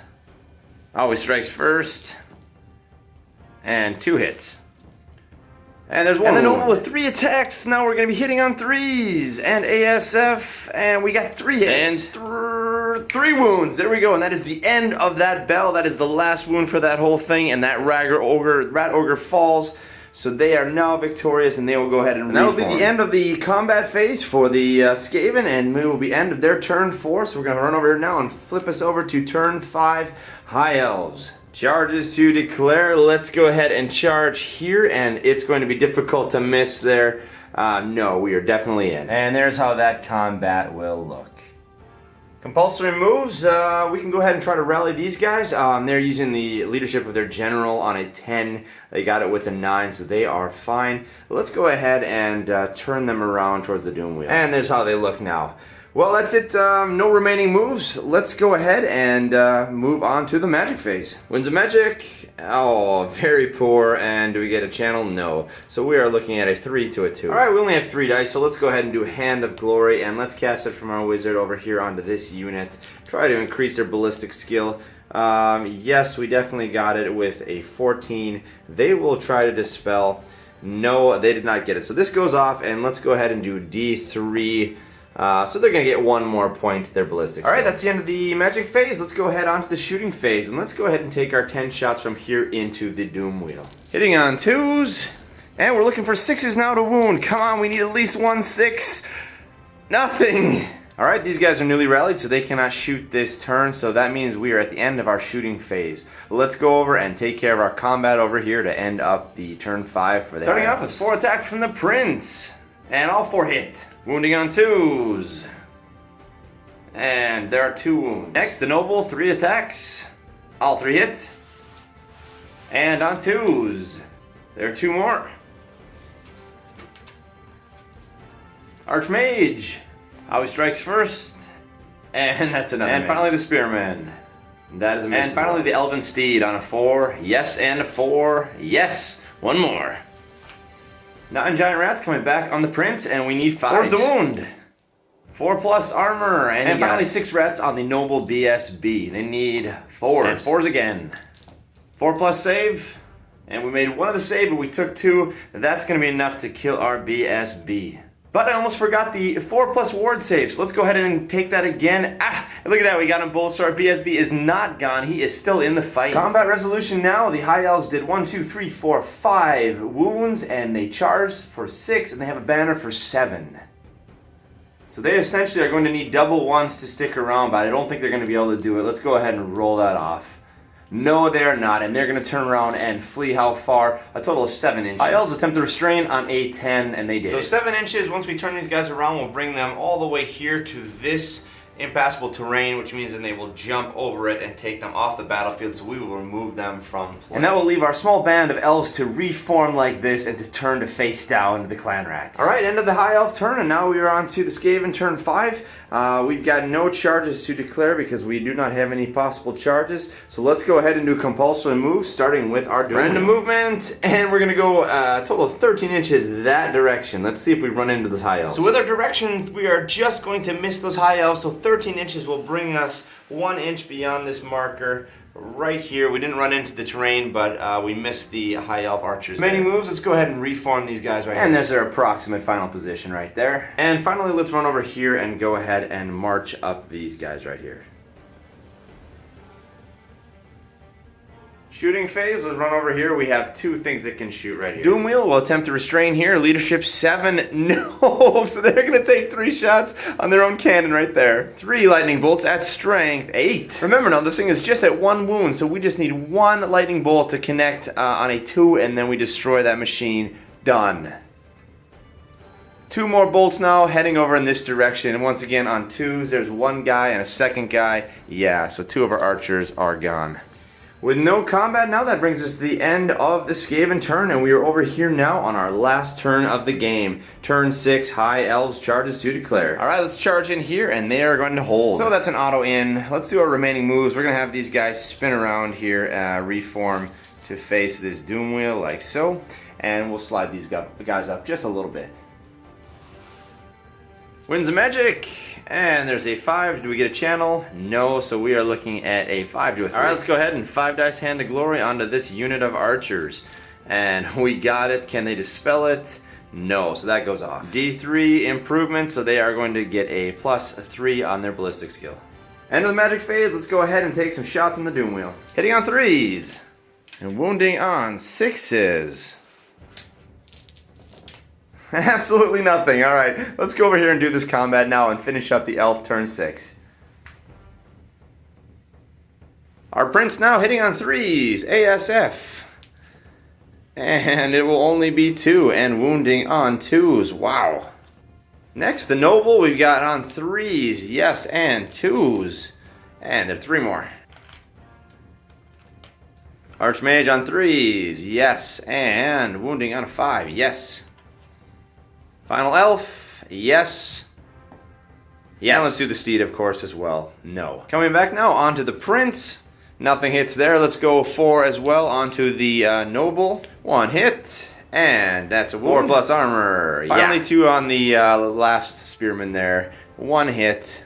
Always strikes first. And 2 hits. And there's one. And then Noble with 3 attacks. Now we're going to be hitting on 3s. And ASF. And we got 3 hits. And 3 wounds. There we go. And that is the end of that bell. That is the last wound for that whole thing. And that rat ogre falls. So they are now victorious, and they will go ahead and reform. That will be the end of the combat phase for the Skaven, and it will be end of their turn 4. So we're going to run over here now and flip us over to turn 5, High Elves. Charges to declare. Let's go ahead and charge here, and it's going to be difficult to miss there. No, we are definitely in. And there's how that combat will look. Compulsory moves, we can go ahead and try to rally these guys. They're using the leadership of their general on a 10. They got it with a 9, so they are fine. Let's go ahead and turn them around towards the Doomwheel. And there's how they look now. Well, that's it. No remaining moves. Let's go ahead and move on to the magic phase. Winds of Magic. Oh, very poor. And do we get a channel? No. So we are looking at a 3 to a 2. Alright, we only have 3 dice, so let's go ahead and do Hand of Glory, and let's cast it from our wizard over here onto this unit. Try to increase their ballistic skill. Yes, we definitely got it with a 14. They will try to dispel. No, they did not get it. So this goes off, and let's go ahead and do D3. So they're going to get 1 more point to their ballistic skill. Alright, that's the end of the magic phase. Let's go ahead on to the shooting phase, and let's go ahead and take our 10 shots from here into the Doomwheel. Hitting on 2s, and we're looking for 6s now to wound. Come on, we need at least 1 6. Nothing. Alright, these guys are newly rallied, so they cannot shoot this turn, so that means we are at the end of our shooting phase. Let's go over and take care of our combat over here to end up the turn 5 for the Starting off with 4 attacks from the Prince, and all 4 hit. Wounding on 2s. And there are 2 wounds. Next, the Noble, 3 attacks. All 3 hit. And on 2s. There are 2 more. Archmage. Always strikes first. And that's another miss. Finally the Spearman. That is a miss. And finally the Elven Steed on a 4. Yes, and a 4. Yes. 1 more. 9 Giant Rats coming back on the Prince, and we need 5 to wound. 4+ armor, and finally 6 rats on the Noble BSB. They need 4s. And 4s again. 4+ save, and we made 1 of the save, but we took 2. That's going to be enough to kill our BSB. But I almost forgot the 4+ ward save, so let's go ahead and take that again. Look at that, we got him both, so our BSB is not gone. He is still in the fight. Combat resolution now. The High Elves did 1, 2, 3, 4, 5 wounds, and they charged for 6, and they have a banner for 7. So they essentially are going to need double 1s to stick around, but I don't think they're going to be able to do it. Let's go ahead and roll that off. No, they're not, and they're going to turn around and flee how far? A total of 7 inches. High Elves attempt to restrain on a 10, and they did. So 7 inches, once we turn these guys around, we'll bring them all the way here to this impassable terrain, which means then they will jump over it and take them off the battlefield, so we will remove them from play. And that will leave our small band of elves to reform like this and to turn to face down to the clan rats. Alright, end of the high elf turn, and now we are on to the Skaven turn 5. We've got no charges to declare because we do not have any possible charges, so let's go ahead and do compulsory moves, starting with our random movement, and we're going to go a total of 13 inches that direction. Let's see if we run into this high elf. So with our direction, we are just going to miss those high elves, so 13 inches will bring us 1 inch beyond this marker right here. We didn't run into the terrain, but we missed the high elf archers. Many moves. Let's go ahead and reform these guys right here. And there's their approximate final position right there. And finally, let's run over here and go ahead and march up these guys right here. Shooting phase, let's run over here. We have 2 things that can shoot right here. Doomwheel will attempt to restrain here. Leadership 7, no, so they're gonna take 3 shots on their own cannon right there. 3 lightning bolts at strength, 8. Remember now, this thing is just at 1 wound, so we just need 1 lightning bolt to connect on a 2, and then we destroy that machine. Done. 2 more bolts now, heading over in this direction, and once again on 2s, there's 1 guy and a 2nd guy. Yeah, so 2 of our archers are gone. With no combat now, that brings us to the end of the Skaven turn, and we are over here now on our last turn of the game. Turn 6, High Elves, charges to declare. Alright, let's charge in here, and they are going to hold. So that's an auto in. Let's do our remaining moves. We're going to have these guys spin around here, reform to face this Doomwheel like so, and we'll slide these guys up just a little bit. Winds of Magic, and there's a 5. Do we get a channel? No, so we are looking at a 5 to a 3. Alright, let's go ahead and 5 dice Hand of Glory onto this unit of archers. And we got it. Can they dispel it? No, so that goes off. D3 improvement, so they are going to get a +3 on their ballistic skill. End of the magic phase, let's go ahead and take some shots on the Doomwheel. Hitting on 3s, and wounding on 6s. Absolutely nothing. Alright, let's go over here and do this combat now and finish up the elf turn 6. Our prince now hitting on 3s, ASF. And it will only be 2 and wounding on 2s. Wow. Next, the noble we've got on 3s, yes, and 2s. And there are 3 more. Archmage on 3s, yes, and wounding on a 5, yes. Final elf, yes. Yes. And let's do the steed, of course, as well. No. Coming back now onto the prince. Nothing hits there. Let's go 4 as well onto the noble. 1 hit, and that's a 4 plus armor. Finally, 2 on the last spearman there. 1 hit.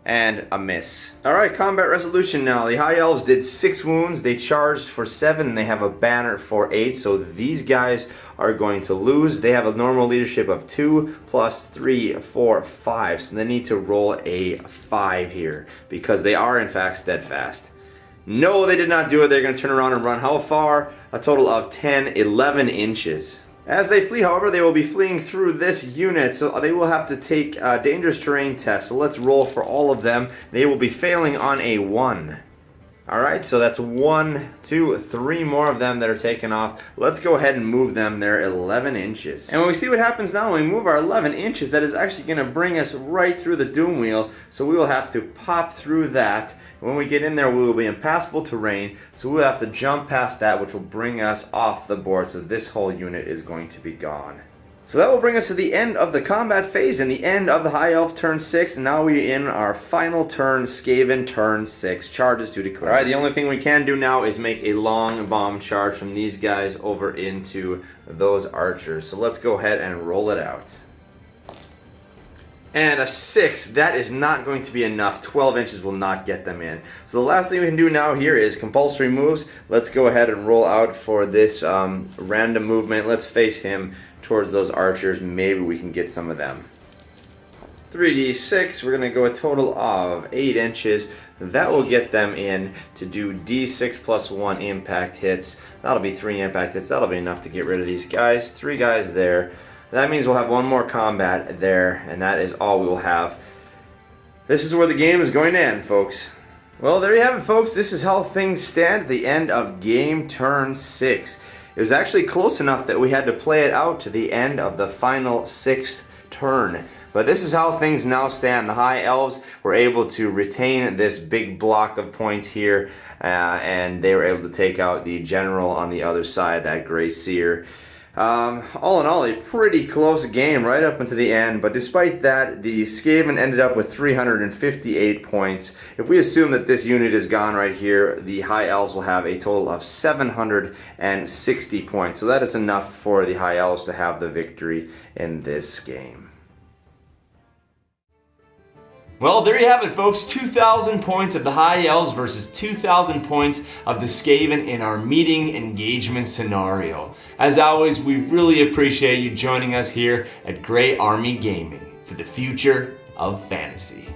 And a miss. Alright, combat resolution now. The High Elves did 6 wounds. They charged for 7, and they have a banner for 8. So these guys are going to lose. They have a normal leadership of 2 plus 3, 4, 5. So they need to roll a 5 here because they are in fact steadfast. No, they did not do it. They're going to turn around and run how far? A total of 10, 11 inches. As they flee, however, they will be fleeing through this unit, so they will have to take dangerous terrain tests. So let's roll for all of them. They will be failing on a 1. Alright, so that's 1, 2, 3 more of them that are taken off. Let's go ahead and move them. They're 11 inches. And when we see what happens now, when we move our 11 inches, that is actually going to bring us right through the Doomwheel. So we will have to pop through that. When we get in there, we will be impassable terrain. So we'll have to jump past that, which will bring us off the board. So this whole unit is going to be gone. So that will bring us to the end of the combat phase and the end of the High Elf turn 6. And now we're in our final turn, Skaven turn 6. Charges to declare. Alright, the only thing we can do now is make a long bomb charge from these guys over into those archers. So let's go ahead and roll it out. And a 6, that is not going to be enough. 12 inches will not get them in. So the last thing we can do now here is compulsory moves. Let's go ahead and roll out for this random movement. Let's face him towards those archers. Maybe we can get some of them. 3d6, we're going to go a total of 8 inches. That will get them in to do d6 plus 1 impact hits. That'll be 3 impact hits. That'll be enough to get rid of these guys. 3 guys there. That means we'll have 1 more combat there, and that is all we will have. This is where the game is going to end, folks. Well, there you have it, folks. This is how things stand at the end of game turn 6. It was actually close enough that we had to play it out to the end of the final 6th turn. But this is how things now stand. The High Elves were able to retain this big block of points here, and they were able to take out the general on the other side, that Grey Seer. All in all, a pretty close game right up until the end, but despite that, the Skaven ended up with 358 points. If we assume that this unit is gone right here, the High Elves will have a total of 760 points. So that is enough for the High Elves to have the victory in this game. Well, there you have it, folks. 2,000 points of the High Elves versus 2,000 points of the Skaven in our meeting engagement scenario. As always, we really appreciate you joining us here at Grey Army Gaming for the future of fantasy.